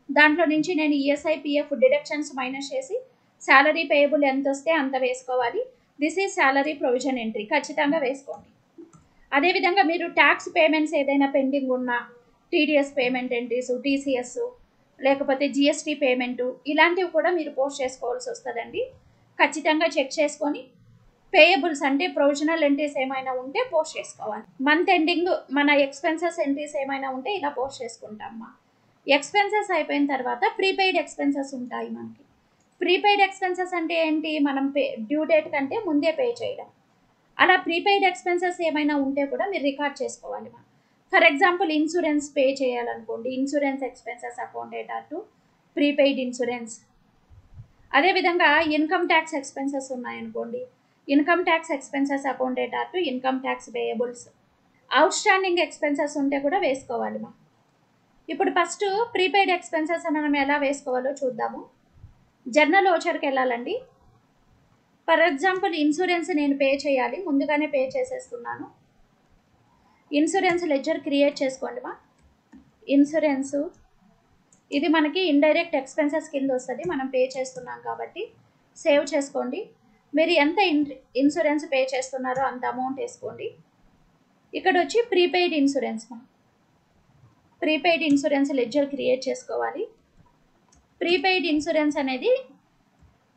దాంట్లో నుంచి నేను ఈఎస్ఐ పిఎఫ్ డిడక్షన్స్ మైనస్ చేసి శాలరీ పేయబుల్ ఎంత వస్తే అంత వేసుకోవాలి. This is salary provision entry, ఖచ్చితంగా వేసుకోండి. అదేవిధంగా మీరు ట్యాక్స్ పేమెంట్స్ ఏదైనా పెండింగ్ ఉన్నా టీడీఎస్ పేమెంట్ ఎంట్రీస్, టీసీఎస్, లేకపోతే జిఎస్టీ పేమెంటు ఇలాంటివి కూడా మీరు పోస్ట్ చేసుకోవాల్సి వస్తుందండి. ఖచ్చితంగా చెక్ చేసుకొని పేయబుల్స్ అంటే ప్రొవిజనల్ ఎంట్రీస్ ఏమైనా ఉంటే పోస్ట్ చేసుకోవాలి. మంత్ ఎండింగ్ మన ఎక్స్పెన్సెస్ ఎంట్రీస్ ఏమైనా ఉంటే ఇలా పోస్ట్ చేసుకుంటామా. ఎక్స్పెన్సెస్ అయిపోయిన తర్వాత ప్రీపెయిడ్ ఎక్స్పెన్సెస్ ఉంటాయి మనకి. ప్రీపెయిడ్ ఎక్స్పెన్సెస్ అంటే ఏంటి, మనం డ్యూ డేట్ కంటే ముందే పే చేయడం. అలా ప్రీపెయిడ్ ఎక్స్పెన్సెస్ ఏమైనా ఉంటే కూడా మీరు రికార్డ్ చేసుకోవాలి. ఫర్ ఎగ్జాంపుల్ ఇన్సూరెన్స్ పే చేయాలనుకోండి, insurance expenses account debtor to prepaid insurance. అదేవిధంగా ఇన్కమ్ ట్యాక్స్ ఎక్స్పెన్సెస్ ఉన్నాయనుకోండి, income tax expenses account debtor to income tax payables. Outstanding expenses ఉంటే కూడా వేసుకోవాలి. ఇప్పుడు ఫస్ట్ ప్రీపెయిడ్ ఎక్స్పెన్సెస్ మనం ఎలా వేసుకోవాలో చూద్దాము. జర్నల్ ఓచర్కి వెళ్ళాలండి. ఫర్ ఎగ్జాంపుల్ ఇన్సూరెన్స్ నేను పే చేయాలి, ముందుగానే పే చేసేస్తున్నాను. ఇన్సూరెన్స్ లెడ్జర్ క్రియేట్ చేసుకోండి. ఇన్సూరెన్స్ ఇది మనకి ఇండైరెక్ట్ ఎక్స్పెన్సెస్ కింద వస్తుంది, మనం పే చేస్తున్నాం కాబట్టి సేవ్ చేసుకోండి. మీరు ఎంత ఇన్సూరెన్స్ పే చేస్తున్నారో అంత అమౌంట్ వేసుకోండి. ఇక్కడ వచ్చి prepaid insurance, prepaid insurance ledger create చేసుకోవాలి. ప్రీపెయిడ్ ఇన్సూరెన్స్ అనేది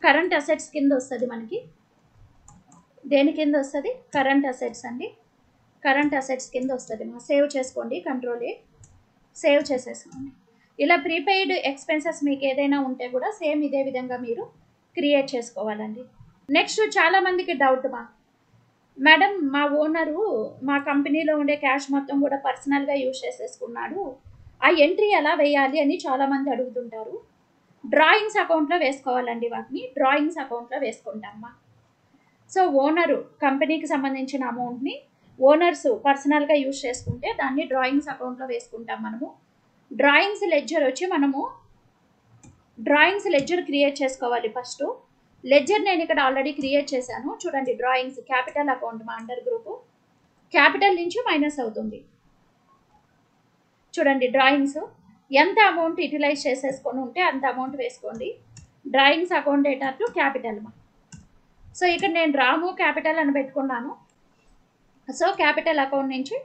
కరెంట్ అసెట్స్ కింద వస్తుంది మనకి. దేని కింద వస్తుంది, కరెంట్ అసెట్స్ అండి. కరెంట్ అసెట్స్ కింద వస్తుంది. సేవ్ చేసుకోండి, కంట్రోల్ ఏ, సేవ్ చేసేసుకోండి. ఇలా ప్రీపెయిడ్ ఎక్స్పెన్సెస్ మీకు ఏదైనా ఉంటే కూడా సేమ్ ఇదే విధంగా మీరు క్రియేట్ చేసుకోవాలండి. నెక్స్ట్ చాలామందికి డౌట్, మేడం మా ఓనరు మా కంపెనీలో ఉండే క్యాష్ మొత్తం కూడా పర్సనల్గా యూజ్ చేసేసుకున్నాడు, ఆ ఎంట్రీ ఎలా వేయాలి అని చాలామంది అడుగుతుంటారు. డ్రాయింగ్స్ అకౌంట్లో వేసుకోవాలండి. వాటిని డ్రాయింగ్స్ అకౌంట్లో వేసుకుంటామా. సో ఓనరు కంపెనీకి సంబంధించిన అమౌంట్ని ఓనర్స్ పర్సనల్గా యూజ్ చేసుకుంటే దాన్ని డ్రాయింగ్స్ అకౌంట్లో వేసుకుంటాం మనము. డ్రాయింగ్స్ లెడ్జర్ వచ్చి మనము డ్రాయింగ్స్ లెడ్జర్ క్రియేట్ చేసుకోవాలి. ఫస్ట్ లెడ్జర్ నేను ఇక్కడ ఆల్రెడీ క్రియేట్ చేశాను చూడండి. డ్రాయింగ్స్ క్యాపిటల్ అకౌంట్, మా అండర్ గ్రూపు క్యాపిటల్ నుంచి మైనస్ అవుతుంది చూడండి. డ్రాయింగ్స్ ఎంత అమౌంట్ యూటిలైజ్ చేసేసుకొని ఉంటే అంత అమౌంట్ వేసుకోండి. Drawings account debtor to capital. So ఇక్కడ నేను రాము క్యాపిటల్ అని పెట్టుకున్నాను. సో క్యాపిటల్ అకౌంట్ నుంచి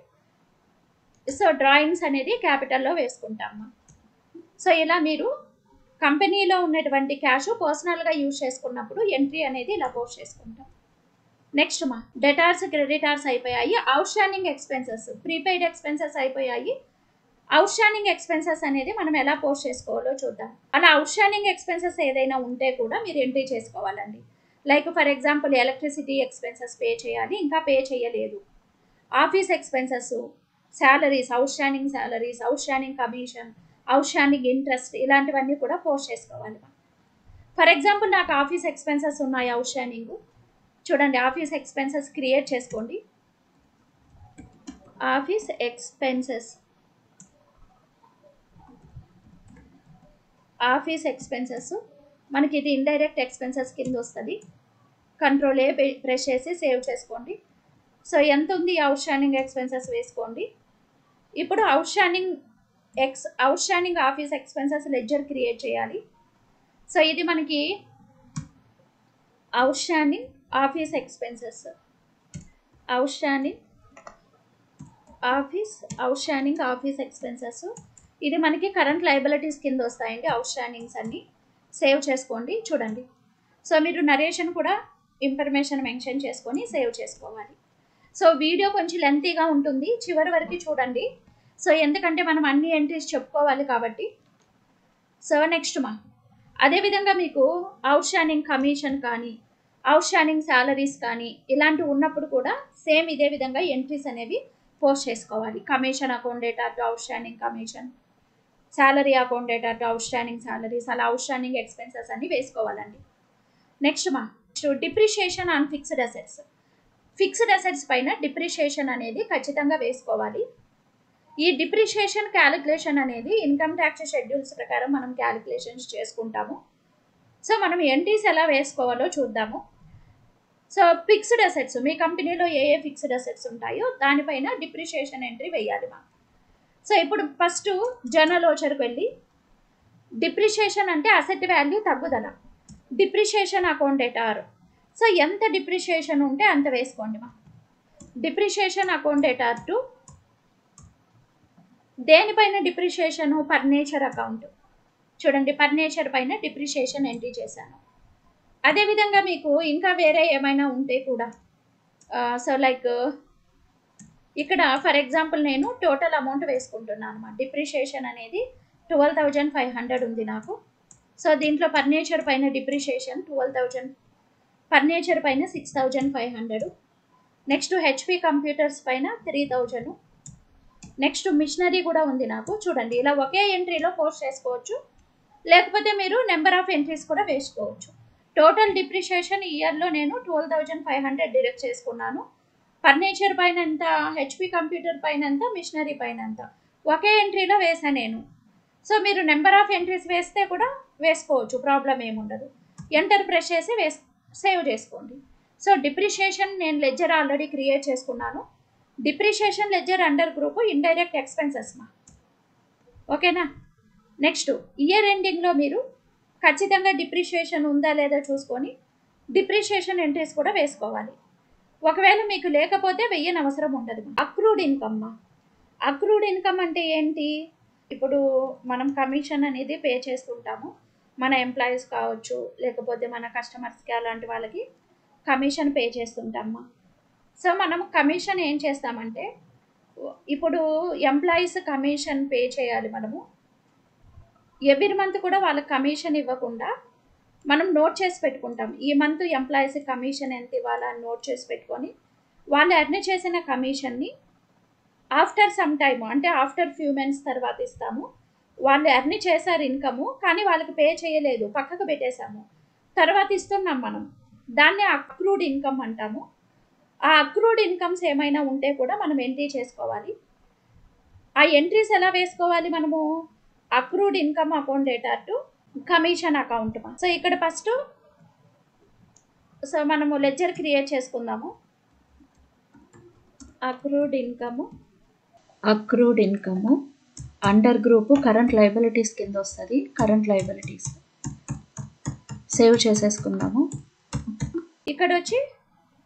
సో డ్రాయింగ్స్ అనేది క్యాపిటల్లో వేసుకుంటాము. సో ఇలా మీరు కంపెనీలో ఉన్నటువంటి క్యాష్ పర్సనల్గా యూజ్ చేసుకున్నప్పుడు ఎంట్రీ అనేది ఇలా పోస్ట్ చేసుకుంటాం. నెక్స్ట్ డెటార్స్ క్రెడిటార్స్ అయిపోయాయి. Out standing expenses, prepaid expenses అయిపోయాయి. అవుట్ స్టాండింగ్ ఎక్స్పెన్సెస్ అనేది మనం ఎలా పోస్ట్ చేసుకోవాలో చూద్దాం. అలా అవుట్ స్టాండింగ్ ఎక్స్పెన్సెస్ ఏదైనా ఉంటే కూడా మీరు ఎంట్రీ చేసుకోవాలండి. Like for example electricity expenses pay చేయాలి, ఇంకా పే చేయలేదు. Office expenses, salaries, out standing salaries, out standing commission, out standing interest ఇలాంటివన్నీ కూడా పోస్ట్ చేసుకోవాలి. ఫర్ ఎగ్జాంపుల్ నాకు ఆఫీస్ ఎక్స్పెన్సెస్ ఉన్నాయి అవుట్ స్టాండింగ్. చూడండి ఆఫీస్ ఎక్స్పెన్సెస్ క్రియేట్ చేసుకోండి. ఆఫీస్ ఎక్స్పెన్సెస్, ఆఫీస్ ఎక్స్పెన్సెస్ మనకి ఇది ఇండైరెక్ట్ ఎక్స్పెన్సెస్ కింద వస్తుంది. కంట్రోల్ ఏ ప్రెస్ చేసి సేవ్ చేసుకోండి. సో ఎంత ఉంది అవుట్ స్టాండింగ్ ఎక్స్పెన్సెస్ వేసుకోండి. ఇప్పుడు out standing office expenses ledger create చేయాలి. సో ఇది మనకి out standing office expenses, out standing office expenses ఇది మనకి కరెంట్ లయబిలిటీస్ కింద వస్తాయండి. అవుట్ స్టాండింగ్స్ అన్ని సేవ్ చేసుకోండి. చూడండి సో మీరు నరేషన్ కూడా ఇన్ఫర్మేషన్ మెన్షన్ చేసుకొని సేవ్ చేసుకోవాలి. సో వీడియో కొంచెం లెంతీగా ఉంటుంది, చివరి వరకు చూడండి. సో ఎందుకంటే మనం అన్ని ఎంట్రీస్ చెప్పుకోవాలి కాబట్టి. సో నెక్స్ట్ అదేవిధంగా మీకు అవుట్ స్టాండింగ్ కమిషన్ కానీ అవుట్ స్టాండింగ్ శాలరీస్ కానీ ఇలాంటివి ఉన్నప్పుడు కూడా సేమ్ ఇదే విధంగా ఎంట్రీస్ అనేవి పోస్ట్ చేసుకోవాలి. Commission account debtor to out standing commission, salary account debtor to out standing salaries, అలా అవుట్ స్టాండింగ్ ఎక్స్పెన్సెస్ అన్ని వేసుకోవాలండి. Next depreciation on fixed assets, fixed assets పైన డిప్రిషియేషన్ అనేది ఖచ్చితంగా వేసుకోవాలి. ఈ డిప్రిషియేషన్ క్యాలిక్యులేషన్ అనేది ఇన్కమ్ ట్యాక్స్ షెడ్యూల్స్ ప్రకారం మనం క్యాలిక్యులేషన్స్ చేసుకుంటాము. సో మనం ఎంట్రీస్ ఎలా వేసుకోవాలో చూద్దాము. సో ఫిక్స్డ్ అసెట్స్, మీ కంపెనీలో ఏ ఫిక్స్డ్ అసెట్స్ ఉంటాయో దానిపైన డిప్రిషియేషన్ ఎంట్రీ వేయాలి. సో ఇప్పుడు ఫస్ట్ జర్నల్ ఓచర్కి వెళ్ళి డిప్రిషియేషన్ అంటే అసెట్ వాల్యూ తగ్గుదల, డిప్రిషియేషన్ అకౌంట్ డేటా. సో ఎంత డిప్రిషియేషన్ ఉంటే అంత వేసుకోండి. డిప్రిషియేషన్ అకౌంట్ డేటా టు దేనిపైన డిప్రిషియేషన్, ఫర్నిచర్ అకౌంట్. చూడండి ఫర్నిచర్ పైన డిప్రిషియేషన్ ఎంట్రీ చేశాను. అదేవిధంగా మీకు ఇంకా వేరే ఏమైనా ఉంటే కూడా సో లైక్ ఇక్కడ ఫర్ ఎగ్జాంపుల్ నేను టోటల్ అమౌంట్ వేసుకుంటున్నాను అన్నమాట. డిప్రిషియేషన్ అనేది 12,500 ఉంది నాకు. సో దీంట్లో ఫర్నిచర్ పైన డిప్రిషియేషన్ 12,000, ఫర్నిచర్ పైన 6,500, నెక్స్ట్ హెచ్పి కంప్యూటర్స్ పైన 3,000, నెక్స్ట్ మిషనరీ కూడా ఉంది నాకు. చూడండి ఇలా ఒకే ఎంట్రీలో పోస్ట్ చేసుకోవచ్చు, లేకపోతే మీరు నెంబర్ ఆఫ్ ఎంట్రీస్ కూడా వేసుకోవచ్చు. టోటల్ డిప్రిషియేషన్ ఈ ఇయర్లో నేను 12,500 డిడక్ట్ చేసుకున్నాను. ఫర్నిచర్ పైన ఎంత, హెచ్పి కంప్యూటర్ పైన ఎంత, మిషనరీ పైన ఎంత ఒకే ఎంట్రీలో వేసాను నేను. సో మీరు నెంబర్ ఆఫ్ ఎంట్రీస్ వేస్తే కూడా వేసుకోవచ్చు, ప్రాబ్లం ఏముండదు. ఎంటర్ ప్రెస్ చేసి సేవ్ చేసుకోండి. సో డిప్రిషియేషన్ నేను లెడ్జర్ ఆల్రెడీ క్రియేట్ చేసుకున్నాను. Depreciation ledger under group indirect expenses మా, ఓకేనా. నెక్స్ట్ ఇయర్ ఎండింగ్లో మీరు ఖచ్చితంగా డిప్రిషియేషన్ ఉందా లేదా చూసుకొని డిప్రిషియేషన్ ఎంట్రీస్ కూడా వేసుకోవాలి. ఒకవేళ మీకు లేకపోతే వెయ్యని అవసరం ఉండదు. అక్రూడ్ ఇన్కమ్ మా, అక్రూడ్ ఇన్కమ్ అంటే ఏంటి? ఇప్పుడు మనం కమిషన్ అనేది పే చేస్తుంటాము, మన ఎంప్లాయీస్ కావచ్చు, లేకపోతే మన కస్టమర్స్కి, అలాంటి వాళ్ళకి కమిషన్ పే చేస్తుంటామా. సో మనం కమిషన్ ఏం చేస్తామంటే, ఇప్పుడు ఎంప్లాయీస్ కమిషన్ పే చేయాలి మనము. ఎవ్రీ మంత్ కూడా వాళ్ళకి కమిషన్ ఇవ్వకుండా మనం నోట్ చేసి పెట్టుకుంటాం. ఈ మంత్ ఎంప్లాయీస్ కమిషన్ ఎంత ఇవ్వాలా అని నోట్ చేసి పెట్టుకొని వాళ్ళు ఎర్న్ చేసిన కమిషన్ని ఆఫ్టర్ సమ్ టైమ్, అంటే ఆఫ్టర్ ఫ్యూ మంత్స్ తర్వాత ఇస్తాము. వాళ్ళు ఎర్న్ చేశారు ఇన్కము, కానీ వాళ్ళకి పే చేయలేదు, పక్కకు పెట్టేశాము, తర్వాత ఇస్తున్నాం మనం. దాన్ని అక్రూడ్ ఇన్కమ్ అంటాము. ఆ అక్రూడ్ ఇన్కమ్స్ ఏమైనా ఉంటే కూడా మనం ఎంట్రీ చేసుకోవాలి. ఆ ఎంట్రీస్ ఎలా వేసుకోవాలి మనము? Accrued income account debtor to commission account. So ఇక్కడ ఫస్ట్ సో మనము లెడ్జర్ క్రియేట్ చేసుకుందాము. Accrued income under group current liabilities కింద వస్తుంది. కరెంట్ లయబిలిటీస్ సేవ్ చేసేసుకుందాము. ఇక్కడ వచ్చి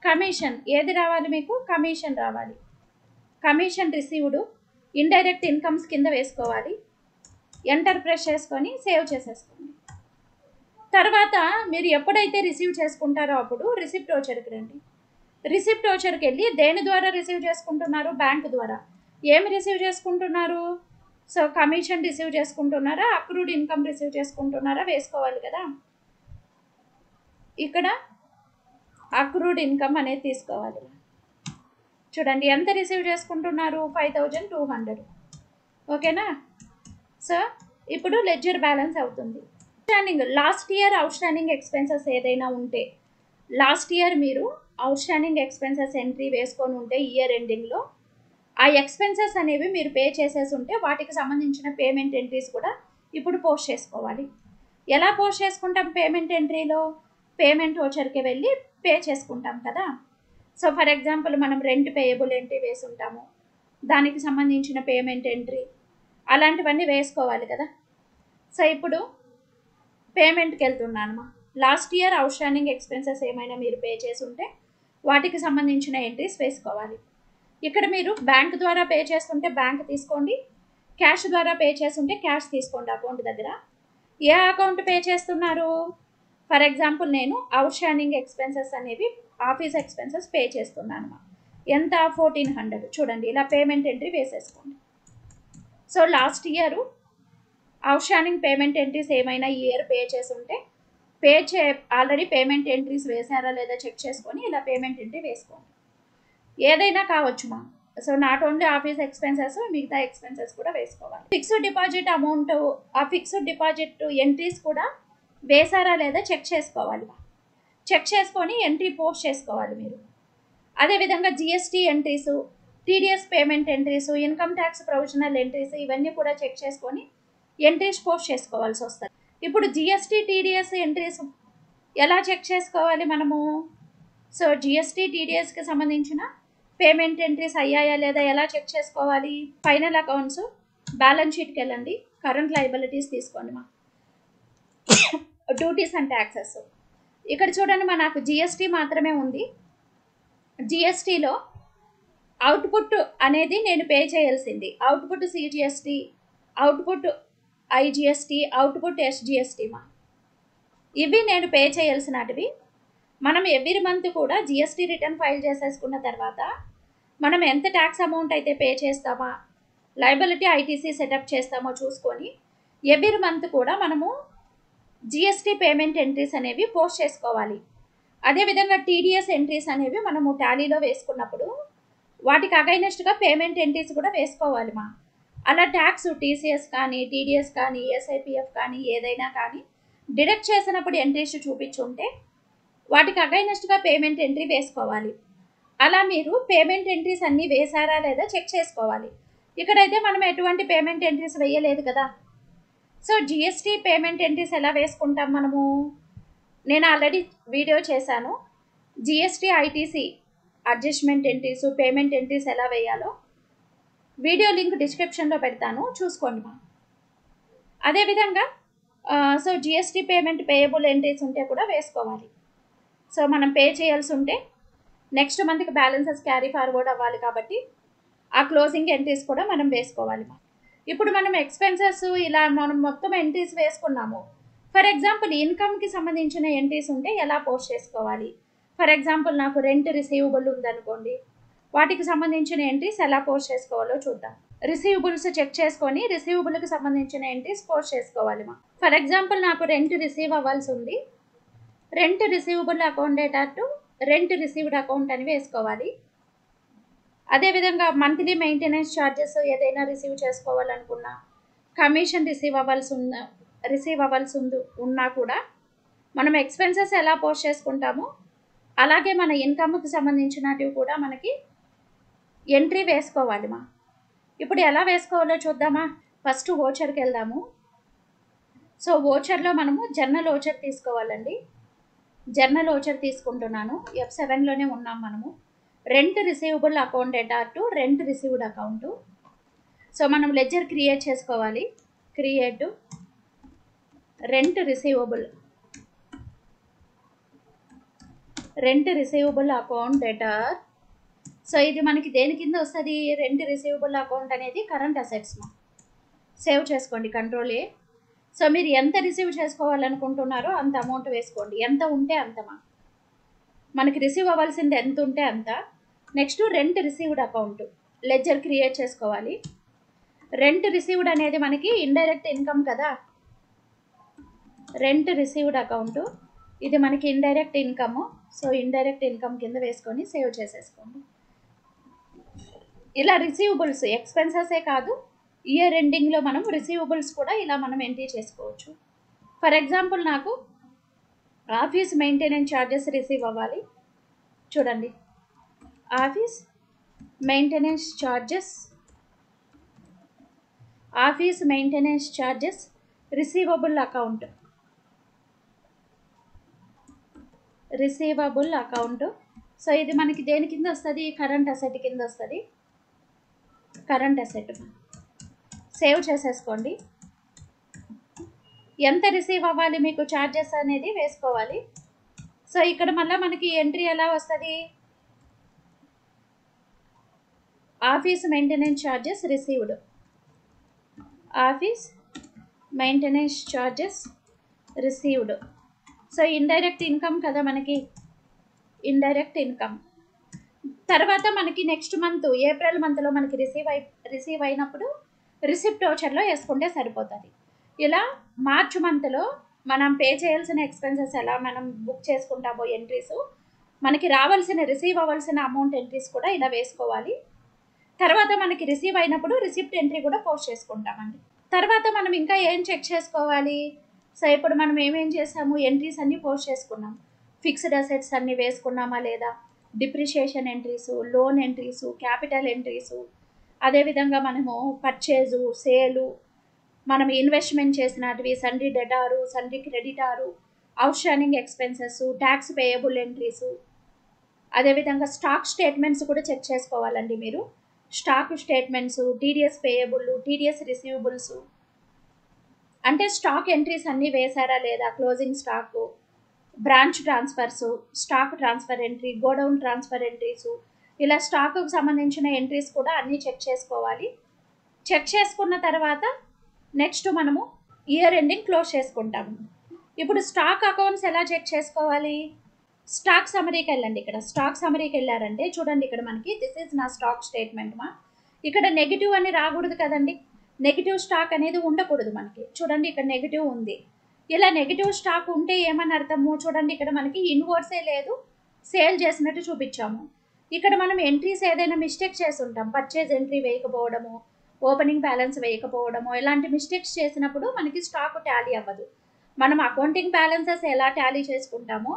కమిషన్ ఏది రావాలి మీకు? కమిషన్ రావాలి. కమిషన్ రిసీవ్డ్ ఇండైరెక్ట్ ఇన్కమ్స్ కింద వేసుకోవాలి. ఎంటర్ ప్రెస్ చేసుకొని సేవ్ చేసేసుకోండి. తర్వాత మీరు ఎప్పుడైతే రిసీవ్ చేసుకుంటారో అప్పుడు రిసిప్ట్ వోచర్కి రండి. రిసిప్ట్ వోచర్కి వెళ్ళి దేని ద్వారా రిసీవ్ చేసుకుంటున్నారు? బ్యాంక్ ద్వారా. ఏమి రిసీవ్ చేసుకుంటున్నారు? సో కమిషన్ రిసీవ్ చేసుకుంటున్నారా, అక్రూడ్ ఇన్కమ్ రిసీవ్ చేసుకుంటున్నారా వేసుకోవాలి కదా. ఇక్కడ అక్రూడ్ ఇన్కమ్ అనేది తీసుకోవాలి. చూడండి ఎంత రిసీవ్ చేసుకుంటున్నారు? 5,200, ఓకేనా. సో ఇప్పుడు లెడ్జర్ బ్యాలెన్స్ అవుతుంది. Last year outstanding expenses ఏదైనా ఉంటే, లాస్ట్ ఇయర్ మీరు అవుట్ స్టాండింగ్ ఎక్స్పెన్సెస్ ఎంట్రీ వేసుకొని ఉంటే ఇయర్ ఎండింగ్లో ఆ ఎక్స్పెన్సెస్ అనేవి మీరు పే చేసేసి ఉంటే వాటికి సంబంధించిన పేమెంట్ ఎంట్రీస్ కూడా ఇప్పుడు పోస్ట్ చేసుకోవాలి. ఎలా పోస్ట్ చేసుకుంటాం? పేమెంట్ ఎంట్రీలో పేమెంట్ వోచర్కి వెళ్ళి పే చేసుకుంటాం కదా. సో ఫర్ ఎగ్జాంపుల్ మనం రెంట్ పేయబుల్ ఎంట్రీ వేసి ఉంటాము, దానికి సంబంధించిన పేమెంట్ ఎంట్రీ అలాంటివన్నీ వేసుకోవాలి కదా. సో ఇప్పుడు పేమెంట్కి వెళ్తున్నానమ్మా. Last year outstanding expenses ఏమైనా మీరు పే చేసి ఉంటే వాటికి సంబంధించిన ఎంట్రీస్ వేసుకోవాలి. ఇక్కడ మీరు బ్యాంక్ ద్వారా పే చేస్తుంటే బ్యాంక్ తీసుకోండి, క్యాష్ ద్వారా పే చేస్తుంటే క్యాష్ తీసుకోండి అకౌంట్ దగ్గర. ఏ అకౌంట్ పే చేస్తున్నారు? ఫర్ ఎగ్జాంపుల్ నేను అవుట్ స్టాండింగ్ ఎక్స్పెన్సెస్ అనేవి ఆఫీస్ ఎక్స్పెన్సెస్ పే చేస్తున్నాను. ఎంత? 1,400. చూడండి ఇలా పేమెంట్ ఎంట్రీ వేసేసుకోండి. So last year out standing payment entries ఏమైనా ఈ ఇయర్ పే చేసి ఉంటే ఆల్రెడీ పేమెంట్ ఎంట్రీస్ వేసారా లేదా చెక్ చేసుకొని ఇలా పేమెంట్ ఎంట్రీ వేసుకోండి. ఏదైనా కావచ్చు మా. So not only office expenses, మిగతా ఎక్స్పెన్సెస్ కూడా వేసుకోవాలి. ఫిక్స్డ్ డిపాజిట్ అమౌంట్, ఆ ఫిక్స్డ్ డిపాజిట్ ఎంట్రీస్ కూడా వేసారా లేదా చెక్ చేసుకోవాలి. చెక్ చేసుకొని ఎంట్రీ పోస్ట్ చేసుకోవాలి మీరు. అదేవిధంగా GST entries, TDS payment entries, income tax provisional entries ఇవన్నీ కూడా చెక్ చేసుకొని ఎంట్రీస్ పోస్ట్ చేసుకోవాల్సి వస్తుంది. ఇప్పుడు జిఎస్టీ టీడీఎస్ ఎంట్రీస్ ఎలా చెక్ చేసుకోవాలి మనము? సో జిఎస్టీ టీడీఎస్కి సంబంధించిన పేమెంట్ ఎంట్రీస్ అయ్యాయా లేదా ఎలా చెక్ చేసుకోవాలి? ఫైనల్ అకౌంట్స్ బ్యాలెన్స్ షీట్కి వెళ్ళండి, కరెంట్ లయబిలిటీస్ తీసుకోండి మా, డ్యూటీస్ అండ్ ట్యాక్సెస్. ఇక్కడ చూడండి మా, నాకు జిఎస్టీ మాత్రమే ఉంది. జిఎస్టీలో అవుట్పుట్ అనేది నేను పే చేయాల్సింది. Output CGST, output IGST, output SGST మా. ఇవి నేను పే చేయాల్సినటివి. మనం ఎవ్రీ మంత్ కూడా జిఎస్టీ రిటర్న్ ఫైల్ చేసేసుకున్న తర్వాత మనం ఎంత ట్యాక్స్ అమౌంట్ అయితే పే చేస్తామా, లయబిలిటీ ఐటీసీ సెటప్ చేస్తామో చూసుకొని ఎవ్రీ మంత్ కూడా మనము జిఎస్టీ పేమెంట్ ఎంట్రీస్ అనేవి పోస్ట్ చేసుకోవాలి. అదేవిధంగా టీడీఎస్ ఎంట్రీస్ అనేవి మనము టాలీలో వేసుకున్నప్పుడు వాటికి అగైనెస్ట్గా పేమెంట్ ఎంట్రీస్ కూడా వేసుకోవాలి మా. అలా ట్యాక్స్ టీసీఎస్ కానీ, టీడీఎస్ కానీ, ఎస్ఐపిఎఫ్ కానీ ఏదైనా కానీ డిడక్ట్ చేసినప్పుడు ఎంట్రీస్ చూపించుంటే వాటికి అగైనెస్ట్గా పేమెంట్ ఎంట్రీ వేసుకోవాలి. అలా మీరు పేమెంట్ ఎంట్రీస్ అన్నీ వేశారా లేదా చెక్ చేసుకోవాలి. ఇక్కడైతే మనం ఎటువంటి పేమెంట్ ఎంట్రీస్ వేయలేదు కదా. సో జిఎస్టీ పేమెంట్ ఎంట్రీస్ ఎలా వేసుకుంటాం మనము, నేను ఆల్రెడీ వీడియో చేశాను. GST ITC adjustment entries, payment entries ఎలా వేయాలో వీడియో లింక్ డిస్క్రిప్షన్లో పెడతాను, చూసుకోండి మా. అదేవిధంగా so GST payment payable entries ఉంటే కూడా వేసుకోవాలి. సో మనం పే చేయాల్సి ఉంటే నెక్స్ట్ మంత్కి బ్యాలెన్సెస్ క్యారీ ఫార్వర్డ్ అవ్వాలి కాబట్టి ఆ క్లోజింగ్ ఎంట్రీస్ కూడా మనం వేసుకోవాలి మా. ఇప్పుడు మనం ఎక్స్పెన్సెస్ ఇలా మనం మొత్తం ఎంట్రీస్ వేసుకున్నాము. ఫర్ ఎగ్జాంపుల్ ఇన్కమ్కి సంబంధించిన ఎంట్రీస్ ఉంటే ఎలా పోస్ట్ చేసుకోవాలి. ఫర్ ఎగ్జాంపుల్ నాకు రెంట్ రిసీవబుల్ ఉందనుకోండి, వాటికి సంబంధించిన ఎంట్రీస్ ఎలా పోస్ట్ చేసుకోవాలో చూద్దాం. రిసీవబుల్స్ చెక్ చేసుకొని రిసీవబుల్కి సంబంధించిన ఎంట్రీస్ పోస్ట్ చేసుకోవాలి మా. ఫర్ ఎగ్జాంపుల్ నాకు రెంట్ రిసీవ్ అవ్వాల్సి ఉంది, rent receivable account debtor to rent received account అని వేసుకోవాలి. అదేవిధంగా మంత్లీ మెయింటెనెన్స్ ఛార్జెస్ ఏదైనా రిసీవ్ చేసుకోవాలనుకున్నా, కమిషన్ రిసీవ్ అవ్వాల్సి ఉన్నా కూడా మనం ఎక్స్పెన్సెస్ ఎలా పోస్ట్ చేసుకుంటామో అలాగే మన ఇన్కమ్కి సంబంధించినవి కూడా మనకి ఎంట్రీ వేసుకోవాలి మా. ఇప్పుడు ఎలా వేసుకోవాలో చూద్దామా. ఫస్ట్ ఓచర్కి వెళ్దాము. సో ఓచర్లో మనము జర్నల్ ఓచర్ తీసుకోవాలండి. జర్నల్ ఓచర్ తీసుకుంటున్నాను. F7లోనే ఉన్నాం మనము. Rent receivable account debtor to rent received account. So మనం లెడ్జర్ క్రియేట్ చేసుకోవాలి. Create rent receivable account debtor. So ఇది మనకి దేని కింద వస్తుంది, రెంట్ రిసీవబుల్ అకౌంట్ అనేది కరెంట్ అసెట్స్. సేవ్ చేసుకోండి, కంట్రోల్-A. సో మీరు ఎంత రిసీవ్ చేసుకోవాలనుకుంటున్నారో అంత అమౌంట్ వేసుకోండి, ఎంత ఉంటే అంతమా. మనకి రిసీవ్ అవ్వాల్సింది ఎంత ఉంటే అంత. Next rent received account ledger create చేసుకోవాలి. రెంట్ రిసీవ్డ్ అనేది మనకి ఇండైరెక్ట్ ఇన్కమ్ కదా. రెంట్ రిసీవ్డ్ అకౌంట్ ఇది మనకి indirect income. So indirect income కింద వేసుకొని సేవ్ చేసేసుకోండి. ఇలా రిసీవబుల్స్ ఎక్స్పెన్సెసే కాదు, ఇయర్ ఎండింగ్లో మనం రిసీవబుల్స్ కూడా ఇలా మనం ఎంట్రీ చేసుకోవచ్చు. ఫర్ ఎగ్జాంపుల్ నాకు ఆఫీస్ మెయింటెనెన్స్ ఛార్జెస్ రిసీవ్ అవ్వాలి. చూడండి, office maintenance charges receivable account. So ఇది మనకి దేని కింద వస్తుంది, కరెంట్ అసెట్ కింద వస్తుంది. కరెంట్ అసెట్ సేవ్ చేసేసుకోండి. ఎంత రిసీవ్ అవ్వాలి మీకు ఛార్జెస్ అనేది వేసుకోవాలి. సో ఇక్కడ మళ్ళీ మనకి ఎంట్రీ ఎలా వస్తుంది, office maintenance charges received. Office maintenance charges received. So indirect income కదా మనకి, ఇండైరెక్ట్ ఇన్కమ్. తర్వాత మనకి నెక్స్ట్ మంత్ ఏప్రిల్ మంత్లో మనకి రిసీవ్ అయినప్పుడు రిసిప్ట్ ఓచర్లో వేసుకుంటే సరిపోతుంది. ఇలా మార్చ్ మంత్లో మనం పే చేయాల్సిన ఎక్స్పెన్సెస్ ఎలా మనం బుక్ చేసుకుంటామో ఎంట్రీస్, మనకి రిసీవ్ అవ్వాల్సిన అమౌంట్ ఎంట్రీస్ కూడా ఇలా వేసుకోవాలి. తర్వాత మనకి రిసీవ్ అయినప్పుడు రిసిప్ట్ ఎంట్రీ కూడా పోస్ట్ చేసుకుంటామండి. తర్వాత మనం ఇంకా ఏం చెక్ చేసుకోవాలి. సో ఇప్పుడు మనం ఏమేం చేసాము, ఎంట్రీస్ అన్నీ పోస్ట్ చేసుకున్నాం. ఫిక్స్డ్ అసెట్స్ అన్నీ వేసుకున్నామా లేదా, depreciation entries, loan entries, capital entries, అదేవిధంగా మనము పర్చేజు, సేలు, మనం ఇన్వెస్ట్మెంట్ చేసినటివి, sundry debtor, sundry creditor, outstanding expenses, tax payable entries, అదేవిధంగా స్టాక్ స్టేట్మెంట్స్ కూడా చెక్ చేసుకోవాలండి మీరు. Stock statements, TDS payable, TDS receivables, అంటే స్టాక్ ఎంట్రీస్ అన్నీ వేశారా లేదా, closing stock, branch transfers, stock transfer entry, godown transfer entries, ఇలా స్టాక్కు సంబంధించిన ఎంట్రీస్ కూడా అన్నీ చెక్ చేసుకోవాలి. చెక్ చేసుకున్న తర్వాత నెక్స్ట్ మనము ఇయర్ ఎండింగ్ క్లోజ్ చేసుకుంటాము. ఇప్పుడు స్టాక్ అకౌంట్స్ ఎలా చెక్ చేసుకోవాలి? స్టాక్ సమరీకి వెళ్ళండి. ఇక్కడ స్టాక్ సమరీకి వెళ్ళారంటే చూడండి, ఇక్కడ మనకి దిస్ ఈజ్ నా స్టాక్ స్టేట్మెంట్ మా. ఇక్కడ నెగిటివ్ అని రాకూడదు కదండి, నెగిటివ్ స్టాక్ అనేది ఉండకూడదు మనకి. చూడండి ఇక్కడ నెగిటివ్ ఉంది. ఇలా నెగిటివ్ స్టాక్ ఉంటే ఏమని అర్థము? చూడండి ఇక్కడ మనకి ఇన్వర్డ్సే లేదు, సేల్ చేసినట్టు చూపించాము. ఇక్కడ మనం ఎంట్రీస్ ఏదైనా మిస్టేక్ చేసి ఉంటాం, పర్చేజ్ ఎంట్రీ వేయకపోవడము, ఓపెనింగ్ బ్యాలెన్స్ వేయకపోవడము, ఇలాంటి మిస్టేక్స్ చేసినప్పుడు మనకి స్టాక్ టాలీ అవ్వదు. మనం అకౌంటింగ్ బ్యాలెన్సెస్ ఎలా టాలీ చేసుకుంటామో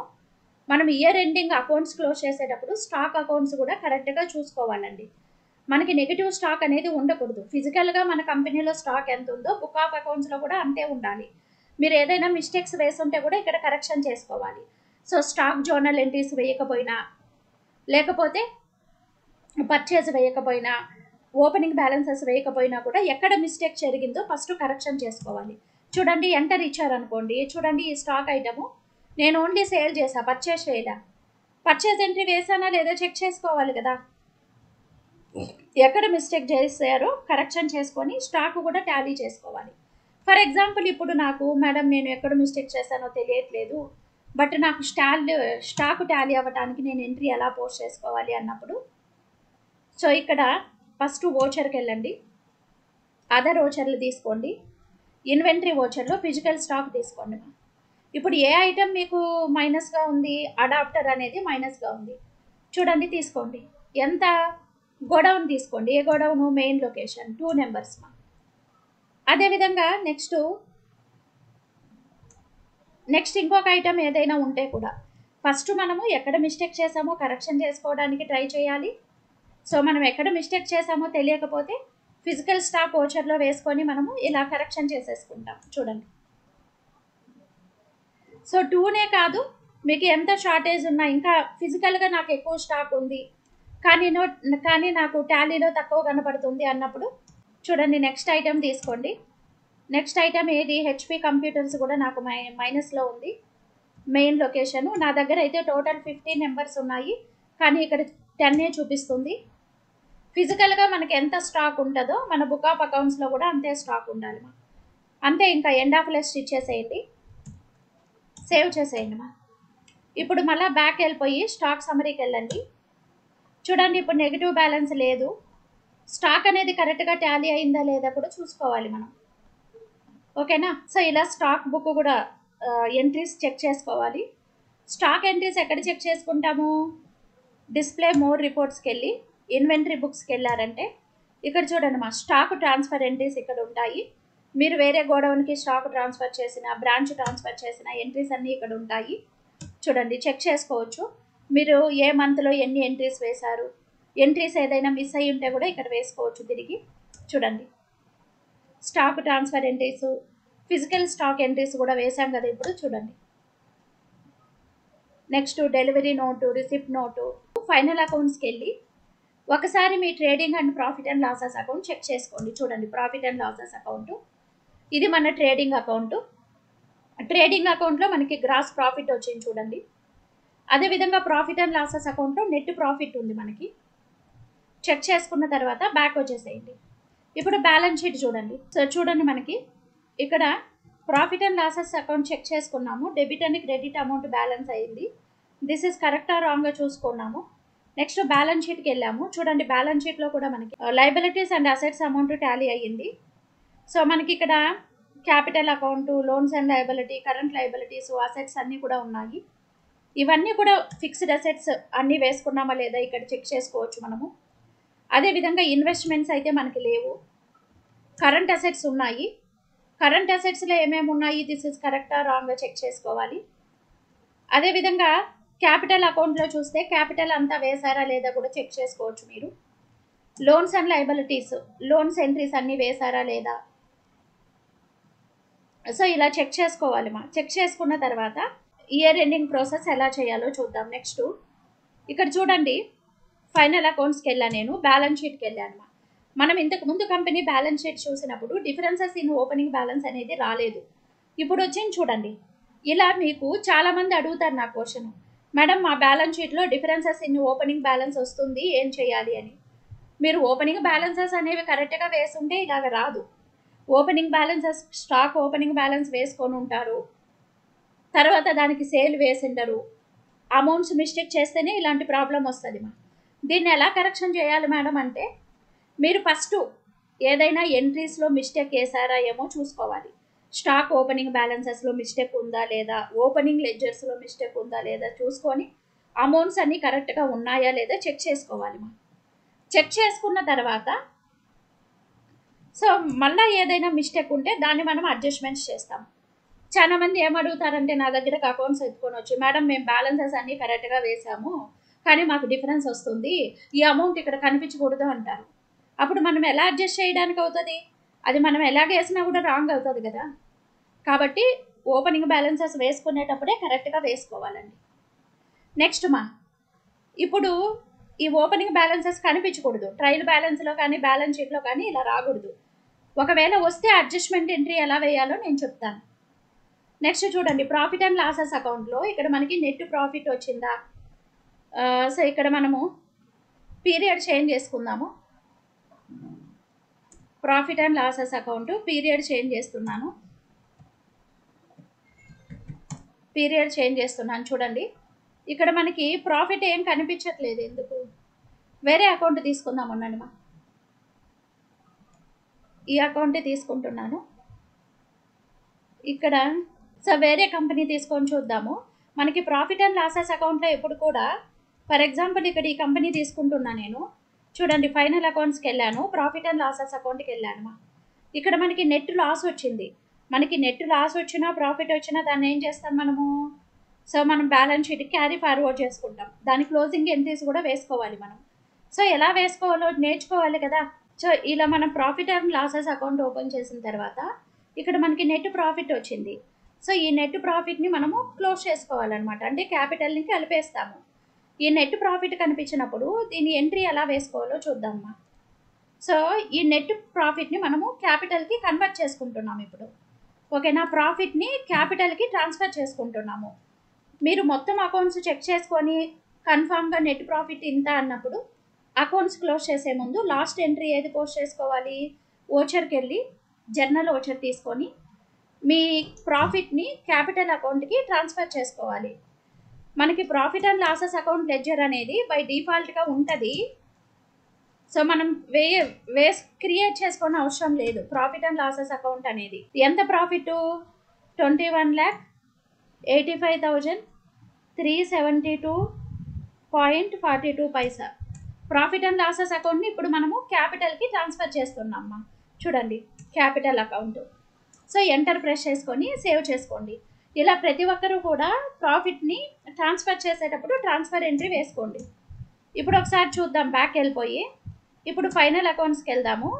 మనం ఇయర్ ఎండింగ్ అకౌంట్స్ క్లోజ్ చేసేటప్పుడు స్టాక్ అకౌంట్స్ కూడా కరెక్ట్గా చూసుకోవాలండి. మనకి నెగిటివ్ స్టాక్ అనేది ఉండకూడదు. ఫిజికల్గా మన కంపెనీలో స్టాక్ ఎంత ఉందో బుక్ ఆఫ్ అకౌంట్స్లో కూడా అంతే ఉండాలి. మీరు ఏదైనా మిస్టేక్స్ వేసుంటే కూడా ఇక్కడ కరెక్షన్ చేసుకోవాలి. సో స్టాక్ జోనల్ ఎంట్రీస్ వేయకపోయినా, లేకపోతే పర్చేజ్ వేయకపోయినా, ఓపెనింగ్ బ్యాలెన్సెస్ వేయకపోయినా కూడా ఎక్కడ మిస్టేక్ జరిగిందో ఫస్ట్ కరెక్షన్ చేసుకోవాలి. చూడండి ఎంటర్ ఇచ్చారనుకోండి, చూడండి ఈ స్టాక్ ఐటము నేను ఓన్లీ సేల్ చేసా, పర్చేజ్ చేయడా. పర్చేజ్ ఎంట్రీ వేసానా లేదా చెక్ చేసుకోవాలి కదా. ఎక్కడ మిస్టేక్ చేశారో కరెక్షన్ చేసుకొని స్టాక్ కూడా టాలీ చేసుకోవాలి. ఫర్ ఎగ్జాంపుల్ ఇప్పుడు నాకు మేడం నేను ఎక్కడ మిస్టేక్ చేశానో తెలియట్లేదు, బట్ నాకు స్టాక్ టాలీ అవ్వడానికి నేను ఎంట్రీ ఎలా పోస్ట్ చేసుకోవాలి అన్నప్పుడు, సో ఇక్కడ ఫస్ట్ ఓచర్కి వెళ్ళండి, అదర్ ఓచర్లు తీసుకోండి, ఇన్వెంటరీ ఓచర్లో ఫిజికల్ స్టాక్ తీసుకోండి. ఇప్పుడు ఏ ఐటెం మీకు మైనస్గా ఉంది? అడాప్టర్ అనేది మైనస్గా ఉంది. చూడండి తీసుకోండి, ఎంత గోడౌన్ తీసుకోండి. ఏ గోడౌను? మెయిన్ లొకేషన్ 2 నెంబర్స్ మా. అదేవిధంగా నెక్స్ట్ ఇంకొక ఐటెం ఏదైనా ఉంటే కూడా ఫస్ట్ మనము ఎక్కడ మిస్టేక్ చేసామో కరెక్షన్ చేసుకోవడానికి ట్రై చేయాలి. సో మనం ఎక్కడ మిస్టేక్ చేసామో తెలియకపోతే ఫిజికల్ స్టాక్ ఓచర్లో వేసుకొని మనము ఇలా కరెక్షన్ చేసేసుకుంటాం. చూడండి, సో 2నే కాదు, మీకు ఎంత షార్టేజ్ ఉన్నా, ఇంకా ఫిజికల్గా నాకు ఎక్కువ స్టాక్ ఉంది కానీ నాకు టాలీలో తక్కువ కనపడుతుంది అన్నప్పుడు చూడండి నెక్స్ట్ ఐటెం తీసుకోండి. నెక్స్ట్ ఐటెం ఏది? హెచ్పి కంప్యూటర్స్ కూడా నాకు మైనస్లో ఉంది, మెయిన్ లొకేషను. నా దగ్గర అయితే టోటల్ 15 నెంబర్స్ ఉన్నాయి, కానీ ఇక్కడ 10 చూపిస్తుంది. ఫిజికల్గా మనకి ఎంత స్టాక్ ఉంటుందో మన బుక్ ఆఫ్ అకౌంట్స్లో కూడా అంతే స్టాక్ ఉండాలి మా. అంతే, ఇంకా ఎండ్ ఆఫ్ లిస్ట్ ఇచ్చేసేయండి, సేవ్ చేసేయండి మా. ఇప్పుడు మళ్ళీ బ్యాక్ వెళ్ళిపోయి స్టాక్ సమరీకి వెళ్ళండి. చూడండి ఇప్పుడు నెగిటివ్ బ్యాలెన్స్ లేదు, స్టాక్ అనేది కరెక్ట్గా టాలీ అయిందా లేదా కూడా చూసుకోవాలి మనం. ఓకేనా? సో ఇలా స్టాక్ బుక్ కూడా ఎంట్రీస్ చెక్ చేసుకోవాలి. స్టాక్ ఎంట్రీస్ ఎక్కడ చెక్ చేసుకుంటాము? డిస్ప్లే మోర్ రిపోర్ట్స్కి వెళ్ళి ఇన్వెంటరీ బుక్స్కి వెళ్ళారంటే ఇక్కడ చూడండి మా స్టాక్ ట్రాన్స్ఫర్ ఎంట్రీస్ ఇక్కడ ఉంటాయి. మీరు వేరే గోడౌన్కి స్టాక్ ట్రాన్స్ఫర్ చేసిన, బ్రాంచ్ ట్రాన్స్ఫర్ చేసిన ఎంట్రీస్ అన్నీ ఇక్కడ ఉంటాయి. చూడండి చెక్ చేసుకోవచ్చు మీరు ఏ మంత్లో ఎన్ని ఎంట్రీస్ వేశారు. ఎంట్రీస్ ఏదైనా మిస్ అయ్యి ఉంటే కూడా ఇక్కడ వేసుకోవచ్చు తిరిగి. చూడండి stock transfer entries, physical stock entries కూడా వేసాం కదా ఇప్పుడు. చూడండి next delivery note, receipt note. Final అకౌంట్స్కి వెళ్ళి ఒకసారి మీ trading and profit and losses account check చేసుకోండి. చూడండి ప్రాఫిట్ అండ్ లాసెస్ అకౌంట్, ఇది మన ట్రేడింగ్ అకౌంట్. ట్రేడింగ్ అకౌంట్లో మనకి గ్రాస్ ప్రాఫిట్ వచ్చింది చూడండి. అదేవిధంగా ప్రాఫిట్ అండ్ లాసెస్ అకౌంట్లో నెట్ ప్రాఫిట్ ఉంది మనకి. చెక్ చేసుకున్న తర్వాత బ్యాక్ వచ్చేసేయండి. ఇప్పుడు బ్యాలెన్స్ షీట్ చూడండి. సో చూడండి మనకి ఇక్కడ profit and losses account check చేసుకున్నాము, debit and credit amount balance అయ్యింది. దిస్ ఇస్ కరెక్టా రాంగ్గా చూసుకున్నాము. నెక్స్ట్ బ్యాలెన్స్ షీట్కి వెళ్ళాము. చూడండి బ్యాలెన్స్ షీట్లో కూడా మనకి liabilities and assets amount Tally అయ్యింది. సో మనకి ఇక్కడ capital account, loans and liability, current liabilities, assets అన్నీ కూడా ఉన్నాయి. ఇవన్నీ కూడా ఫిక్స్డ్ అసెట్స్ అన్నీ వేసుకున్నామా లేదా ఇక్కడ చెక్ చేసుకోవచ్చు మనము. అదేవిధంగా ఇన్వెస్ట్మెంట్స్ అయితే మనకి లేవు, కరెంట్ అసెట్స్ ఉన్నాయి. కరెంట్ అసెట్స్లో ఏమేమి ఉన్నాయి, దిస్ ఇస్ కరెక్టా రాంగ్గా చెక్ చేసుకోవాలి. అదేవిధంగా క్యాపిటల్ అకౌంట్లో చూస్తే క్యాపిటల్ అంతా వేసారా లేదా కూడా చెక్ చేసుకోవచ్చు మీరు. Loans and liabilities, loans entries అన్నీ వేసారా లేదా. సో ఇలా చెక్ చేసుకోవాలి మా. చెక్ చేసుకున్న తర్వాత ఇయర్ ఎండింగ్ ప్రాసెస్ ఎలా చేయాలో చూద్దాం. నెక్స్ట్ ఇక్కడ చూడండి ఫైనల్ అకౌంట్స్కి వెళ్ళాను నేను, బ్యాలెన్స్ షీట్కి వెళ్ళాను మా. మనం ఇంతకు ముందు కంపెనీ బ్యాలెన్స్ షీట్ చూసినప్పుడు డిఫరెన్సెస్ ఇన్ ఓపెనింగ్ బ్యాలెన్స్ అనేది రాలేదు. ఇప్పుడు వచ్చింది చూడండి. ఇలా మీకు చాలామంది అడుగుతారు నా క్వశ్చన్, మేడం మా బ్యాలెన్స్ షీట్లో డిఫరెన్సెస్ ఇన్ ఓపెనింగ్ బ్యాలెన్స్ వస్తుంది, ఏం చేయాలి అని. మీరు ఓపెనింగ్ బ్యాలెన్సెస్ అనేవి కరెక్ట్గా వేసుంటే ఇలాగ రాదు. Opening balances stock opening balance వేసుకొని ఉంటారు, తర్వాత దానికి సేల్ వేసింటారు. అమౌంట్స్ మిస్టేక్ చేస్తేనే ఇలాంటి ప్రాబ్లం వస్తుంది. దీన్ని ఎలా కరెక్షన్ చేయాలి మేడం అంటే, మీరు ఫస్ట్ ఏదైనా ఎంట్రీస్లో మిస్టేక్ వేసారా ఏమో చూసుకోవాలి. స్టాక్ ఓపెనింగ్ బ్యాలెన్సెస్లో మిస్టేక్ ఉందా లేదా, ఓపెనింగ్ లెడ్జర్స్లో మిస్టేక్ ఉందా లేదా చూసుకొని అమౌంట్స్ అన్నీ కరెక్ట్గా ఉన్నాయా లేదా చెక్ చేసుకోవాలి. చెక్ చేసుకున్న తర్వాత సో మళ్ళీ ఏదైనా మిస్టేక్ ఉంటే దాన్ని మనం అడ్జస్ట్మెంట్స్ చేస్తాం. చాలా మంది ఏమడుగుతారంటే నా దగ్గరకు అకౌంట్స్ ఎత్తుకొని వచ్చి, మేడం మేము బ్యాలెన్సెస్ అన్నీ కరెక్ట్గా వేసాము కానీ మాకు డిఫరెన్స్ వస్తుంది, ఈ అమౌంట్ ఇక్కడ కనిపించకూడదు అంటారు. అప్పుడు మనం ఎలా అడ్జస్ట్ చేయడానికి అవుతుంది? అది మనం ఎలాగ వేసినా కూడా రాంగ్ అవుతుంది కదా. కాబట్టి ఓపెనింగ్ బ్యాలెన్సెస్ వేసుకునేటప్పుడే కరెక్ట్గా వేసుకోవాలండి. నెక్స్ట్ ఇప్పుడు ఈ ఓపెనింగ్ బ్యాలెన్సెస్ కనిపించకూడదు, ట్రయల్ బ్యాలెన్స్లో కానీ బ్యాలెన్స్ షీట్లో కానీ ఇలా రాకూడదు. ఒకవేళ వస్తే అడ్జస్ట్మెంట్ ఎంట్రీ ఎలా వేయాలో నేను చెప్తాను. నెక్స్ట్ చూడండి, ప్రాఫిట్ అండ్ లాసెస్ అకౌంట్లో ఇక్కడ మనకి నెట్ ప్రాఫిట్ వచ్చిందా. సో ఇక్కడ మనము పీరియడ్ చేంజ్ చేసుకుందాము. Profit and losses account period change చేస్తున్నాను. చూడండి, ఇక్కడ మనకి ప్రాఫిట్ ఏం కనిపించట్లేదు. ఎందుకు? వేరే అకౌంట్ తీసుకుందాం అన్నాను. ఈ అకౌంట్ తీసుకుంటున్నాను ఇక్కడ. సో వేరే కంపెనీ తీసుకొని చూద్దాము. మనకి ప్రాఫిట్ అండ్ లాసెస్ అకౌంట్లో ఎప్పుడు కూడా, ఫర్ ఎగ్జాంపుల్ ఇక్కడ ఈ కంపెనీ తీసుకుంటున్నా నేను. చూడండి, ఫైనల్ అకౌంట్స్కి వెళ్ళాను, ప్రాఫిట్ అండ్ లాసెస్ అకౌంట్కి వెళ్ళాను. ఇక్కడ మనకి నెట్ లాస్ వచ్చింది. మనకి నెట్ లాస్ వచ్చినా ప్రాఫిట్ వచ్చినా దాన్ని ఏం చేస్తాం మనము? సో మనం బ్యాలెన్స్ షీట్కి క్యారీ ఫార్వర్డ్ చేసుకుంటాం. దాని క్లోజింగ్ ఎంట్రీస్ కూడా వేసుకోవాలి మనం. సో ఎలా వేసుకోవాలో నేర్చుకోవాలి కదా. సో ఇలా మనం profit and losses account open చేసిన తర్వాత ఇక్కడ మనకి నెట్ ప్రాఫిట్ వచ్చింది. సో ఈ నెట్ ప్రాఫిట్ని మనము క్లోజ్ చేసుకోవాలన్నమాట, అంటే క్యాపిటల్ని కలిపేస్తాము. ఈ నెట్ ప్రాఫిట్ కనిపించినప్పుడు దీని ఎంట్రీ ఎలా వేసుకోవాలో చూద్దామా. సో ఈ నెట్ ప్రాఫిట్ని మనము క్యాపిటల్కి కన్వర్ట్ చేసుకుంటున్నాము ఇప్పుడు. ఓకేనా, ప్రాఫిట్ని క్యాపిటల్కి ట్రాన్స్ఫర్ చేసుకుంటున్నాము. మీరు మొత్తం అకౌంట్స్ చెక్ చేసుకొని కన్ఫామ్గా నెట్ ప్రాఫిట్ ఇంత అన్నప్పుడు అకౌంట్స్ క్లోజ్ చేసే ముందు లాస్ట్ ఎంట్రీ ఏది పోస్ట్ చేసుకోవాలి? ఓచర్కి వెళ్ళి జర్నల్ ఓచర్ తీసుకొని మీ ప్రాఫిట్ని క్యాపిటల్ అకౌంట్కి ట్రాన్స్ఫర్ చేసుకోవాలి. మనకి profit and losses account ledger అనేది బై డిఫాల్ట్గా ఉంటుంది. సో మనం క్రియేట్ చేసుకునే అవసరం లేదు. ప్రాఫిట్ అండ్ లాసెస్ అకౌంట్ అనేది ఎంత ప్రాఫిట్? 21,85,372.42 ప్రాఫిట్ అండ్ లాసెస్ అకౌంట్ని ఇప్పుడు మనము క్యాపిటల్కి ట్రాన్స్ఫర్ చేస్తున్నామా. చూడండి, capital account. So enter press చేసుకొని సేవ్ చేసుకోండి. ఇలా ప్రతి ఒక్కరూ కూడా ప్రాఫిట్ని ట్రాన్స్ఫర్ చేసేటప్పుడు ట్రాన్స్ఫర్ ఎంట్రీ వేసుకోండి. ఇప్పుడు ఒకసారి చూద్దాం, బ్యాక్ వెళ్ళిపోయి ఇప్పుడు ఫైనల్ అకౌంట్స్కి వెళ్దాము,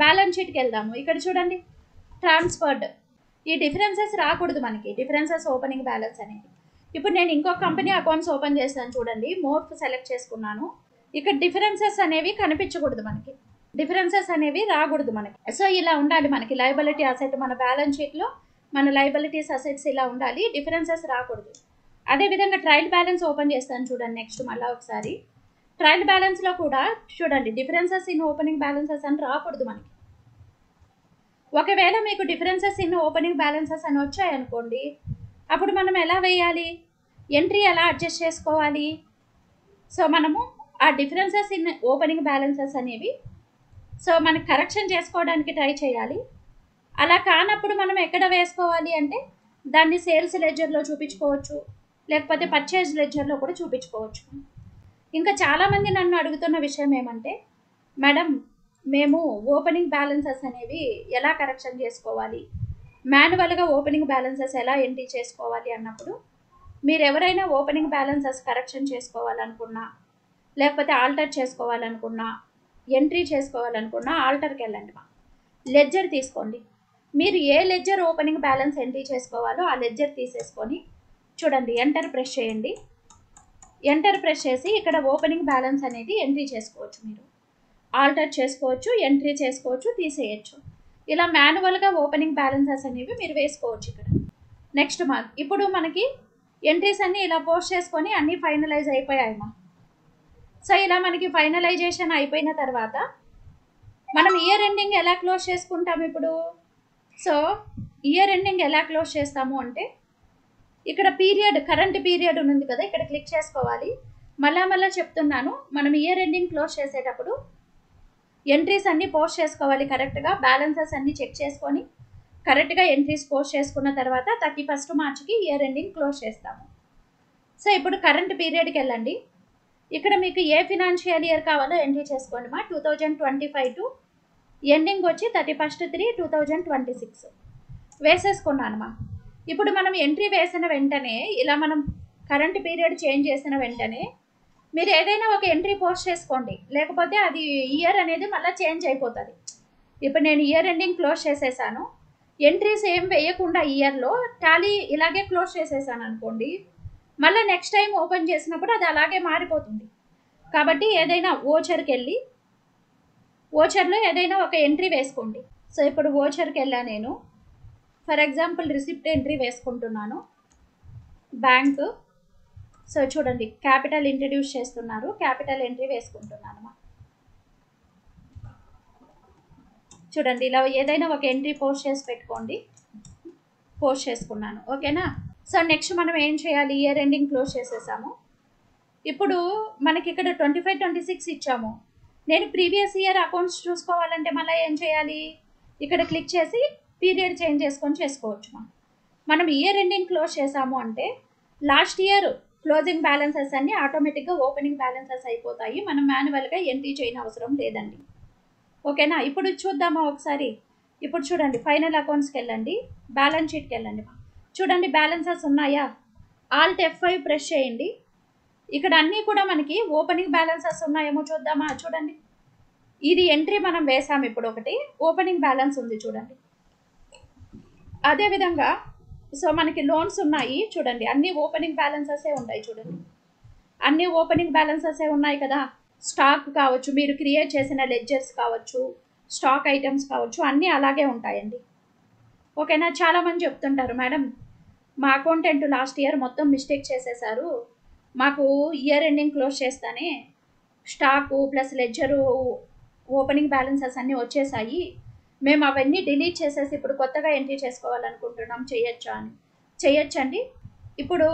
బ్యాలెన్స్ షీట్కి వెళ్దాము. ఇక్కడ చూడండి, ట్రాన్స్ఫర్డ్. ఈ డిఫరెన్సెస్ రాకూడదు మనకి, డిఫరెన్సెస్ ఓపెనింగ్ బ్యాలెన్స్ అనేది. ఇప్పుడు నేను ఇంకొక కంపెనీ అకౌంట్స్ ఓపెన్ చేస్తాను. చూడండి, మోర్ సెలెక్ట్ చేసుకున్నాను. ఇక్కడ డిఫరెన్సెస్ అనేవి కనిపించకూడదు మనకి, డిఫరెన్సెస్ అనేవి రాకూడదు మనకి. సో ఇలా ఉండాలి మనకి లయబిలిటీ అసెట్, మన బ్యాలెన్స్ షీట్లో మన లయబిలిటీస్ అసెట్స్ ఇలా ఉండాలి, డిఫరెన్సెస్ రాకూడదు. అదేవిధంగా ట్రయల్ బ్యాలెన్స్ ఓపెన్ చేస్తాను. చూడండి, నెక్స్ట్ మళ్ళీ ఒకసారి ట్రయల్ బ్యాలెన్స్లో కూడా చూడండి, డిఫరెన్సెస్ ఇన్ ఓపెనింగ్ బ్యాలెన్సెస్ అని రాకూడదు మనకి. ఒకవేళ మీకు డిఫరెన్సెస్ ఇన్ ఓపెనింగ్ బ్యాలెన్సెస్ అని వచ్చాయనుకోండి, అప్పుడు మనం ఎలా వేయాలి? ఎంట్రీ ఎలా అడ్జస్ట్ చేసుకోవాలి? సో మనము ఆ డిఫరెన్సెస్ ఇన్ ఓపెనింగ్ బ్యాలెన్సెస్ అనేవి సో మనకి కరెక్షన్ చేసుకోవడానికి ట్రై చేయాలి. అలా కానప్పుడు మనం ఎక్కడ వేసుకోవాలి అంటే దాన్ని సేల్స్ లెడ్జర్లో చూపించుకోవచ్చు, లేకపోతే పర్చేజ్ లెడ్జర్లో కూడా చూపించుకోవచ్చు. ఇంకా చాలామంది నన్ను అడుగుతున్న విషయం ఏమంటే, మేడం మేము ఓపెనింగ్ బ్యాలెన్సెస్ అనేవి ఎలా కరెక్షన్ చేసుకోవాలి, మాన్యువల్గా ఓపెనింగ్ బ్యాలెన్సెస్ ఎలా ఎంట్రీ చేసుకోవాలి అన్నప్పుడు, మీరు ఎవరైనా ఓపెనింగ్ బ్యాలెన్సెస్ కరెక్షన్ చేసుకోవాలనుకున్నా, లేకపోతే ఆల్టర్ చేసుకోవాలనుకున్నా, ఎంట్రీ చేసుకోవాలనుకున్నా ఆల్టర్కి వెళ్ళండి. లెడ్జర్ తీసుకోండి. మీరు ఏ లెడ్జర్ ఓపెనింగ్ బ్యాలెన్స్ ఎంట్రీ చేసుకోవాలో ఆ లెడ్జర్ తీసేసుకొని చూడండి, ఎంటర్ ప్రెస్ చేయండి. ఎంటర్ ప్రెస్ చేసి ఇక్కడ ఓపెనింగ్ బ్యాలెన్స్ అనేది ఎంట్రీ చేసుకోవచ్చు. మీరు ఆల్టర్ చేసుకోవచ్చు, ఎంట్రీ చేసుకోవచ్చు, తీసేయచ్చు. ఇలా మాన్యువల్గా ఓపెనింగ్ బ్యాలెన్సెస్ అనేవి మీరు వేసుకోవచ్చు ఇక్కడ. నెక్స్ట్ ఇప్పుడు మనకి ఎంట్రీస్ అన్నీ ఇలా పోస్ట్ చేసుకొని అన్నీ ఫైనలైజ్ అయిపోయాయమ్మా. సో ఇలా మనకి ఫైనలైజేషన్ అయిపోయిన తర్వాత మనం ఇయర్ ఎండింగ్ ఎలా క్లోజ్ చేసుకుంటాం? ఇప్పుడు సో ఇయర్ ఎండింగ్ ఎలా క్లోజ్ చేస్తాము అంటే ఇక్కడ పీరియడ్, కరెంట్ పీరియడ్ ఉంది కదా, ఇక్కడ క్లిక్ చేసుకోవాలి. మళ్ళా చెప్తున్నాను, మనం ఇయర్ ఎండింగ్ క్లోజ్ చేసేటప్పుడు ఎంట్రీస్ అన్నీ పోస్ట్ చేసుకోవాలి కరెక్ట్గా. బ్యాలెన్సెస్ అన్నీ చెక్ చేసుకొని కరెక్ట్గా ఎంట్రీస్ పోస్ట్ చేసుకున్న తర్వాత 31 మార్చికి ఇయర్ ఎండింగ్ క్లోజ్ చేస్తాము. సో ఇప్పుడు కరెంట్ పీరియడ్కి వెళ్ళండి. ఇక్కడ మీకు ఏ ఫినాన్షియల్ ఇయర్ కావాలో ఎంట్రీ చేసుకోండి మా. 2025 టు ఎండింగ్ వచ్చి 31/3/2026 వేసేసుకున్నాను మా. ఇప్పుడు మనం ఎంట్రీ వేసిన వెంటనే ఇలా మనం కరెంట్ పీరియడ్ చేంజ్ చేసిన వెంటనే మీరు ఏదైనా ఒక ఎంట్రీ పోస్ట్ చేసుకోండి, లేకపోతే అది ఇయర్ అనేది మళ్ళీ చేంజ్ అయిపోతుంది. ఇప్పుడు నేను ఇయర్ ఎండింగ్ క్లోజ్ చేసేసాను, ఎంట్రీస్ ఏం వేయకుండా ఇయర్లో టాలీ ఇలాగే క్లోజ్ చేసేసాను అనుకోండి, మళ్ళీ నెక్స్ట్ టైం ఓపెన్ చేసినప్పుడు అది అలాగే మారిపోతుంది. కాబట్టి ఏదైనా ఓచర్కి వెళ్ళి ఓచర్లో ఏదైనా ఒక ఎంట్రీ వేసుకోండి. సో ఇప్పుడు ఓచర్కి వెళ్ళా నేను. ఫర్ ఎగ్జాంపుల్ రిసిప్ట్ ఎంట్రీ వేసుకుంటున్నాను, బ్యాంక్. సో చూడండి క్యాపిటల్ ఇంట్రడ్యూస్ చేస్తున్నారు, క్యాపిటల్ ఎంట్రీ వేసుకుంటున్నాను. చూడండి ఇలా ఏదైనా ఒక ఎంట్రీ పోస్ట్ చేసి పెట్టుకోండి. పోస్ట్ చేసుకున్నాను, ఓకేనా. సో నెక్స్ట్ మనం ఏం చేయాలి, ఇయర్ ఎండింగ్ క్లోజ్ చేసేసాము. ఇప్పుడు మనకి ఇక్కడ 25-26 ఇచ్చాము. నేను ప్రీవియస్ ఇయర్ అకౌంట్స్ చూసుకోవాలంటే మళ్ళీ ఏం చేయాలి, ఇక్కడ క్లిక్ చేసి పీరియడ్ చేంజ్ చేసుకొని చేసుకోవచ్చు. మనం ఇయర్ ఎండింగ్ క్లోజ్ చేసాము అంటే లాస్ట్ ఇయర్ క్లోజింగ్ బ్యాలెన్సెస్ అన్నీ ఆటోమేటిక్గా ఓపెనింగ్ బ్యాలెన్సెస్ అయిపోతాయి. మనం మాన్యువల్గా ఎంట్రీ చేయని అవసరం లేదండి, ఓకేనా. ఇప్పుడు చూద్దామా ఒకసారి. ఇప్పుడు చూడండి ఫైనల్ అకౌంట్స్కి వెళ్ళండి, బ్యాలెన్స్ షీట్కి వెళ్ళండి. చూడండి బ్యాలెన్సెస్ ఉన్నాయా, ఆల్ట్ F5 ప్రెస్ చేయండి. ఇక్కడ అన్నీ కూడా మనకి ఓపెనింగ్ బ్యాలెన్సెస్ ఉన్నాయేమో చూద్దామా. చూడండి ఇది ఎంట్రీ మనం వేసాము, ఇప్పుడు ఒకటి ఓపెనింగ్ బ్యాలెన్స్ ఉంది చూడండి. అదేవిధంగా సో మనకి లోన్స్ ఉన్నాయి చూడండి, అన్ని ఓపెనింగ్ బ్యాలెన్సెసే ఉంటాయి చూడండి, అన్ని ఓపెనింగ్ బ్యాలెన్సెసే ఉన్నాయి కదా. స్టాక్ కావచ్చు, మీరు క్రియేట్ చేసిన లెడ్జర్స్ కావచ్చు, స్టాక్ ఐటమ్స్ కావచ్చు, అన్నీ అలాగే ఉంటాయండి, ఓకేనా. చాలామంది చెప్తుంటారు మేడం మా అకౌంటెంట్ లాస్ట్ ఇయర్ మొత్తం మిస్టేక్ చేసేసారు, మాకు ఇయర్ ఎండింగ్ క్లోజ్ చేస్తానే stock plus ledger opening balances అన్నీ వచ్చేసాయి, మేము అవన్నీ డిలీట్ చేసేసి ఇప్పుడు కొత్తగా ఎంట్రీ చేసుకోవాలనుకుంటున్నాం, చేయొచ్చా అని. చేయొచ్చండి. ఇప్పుడు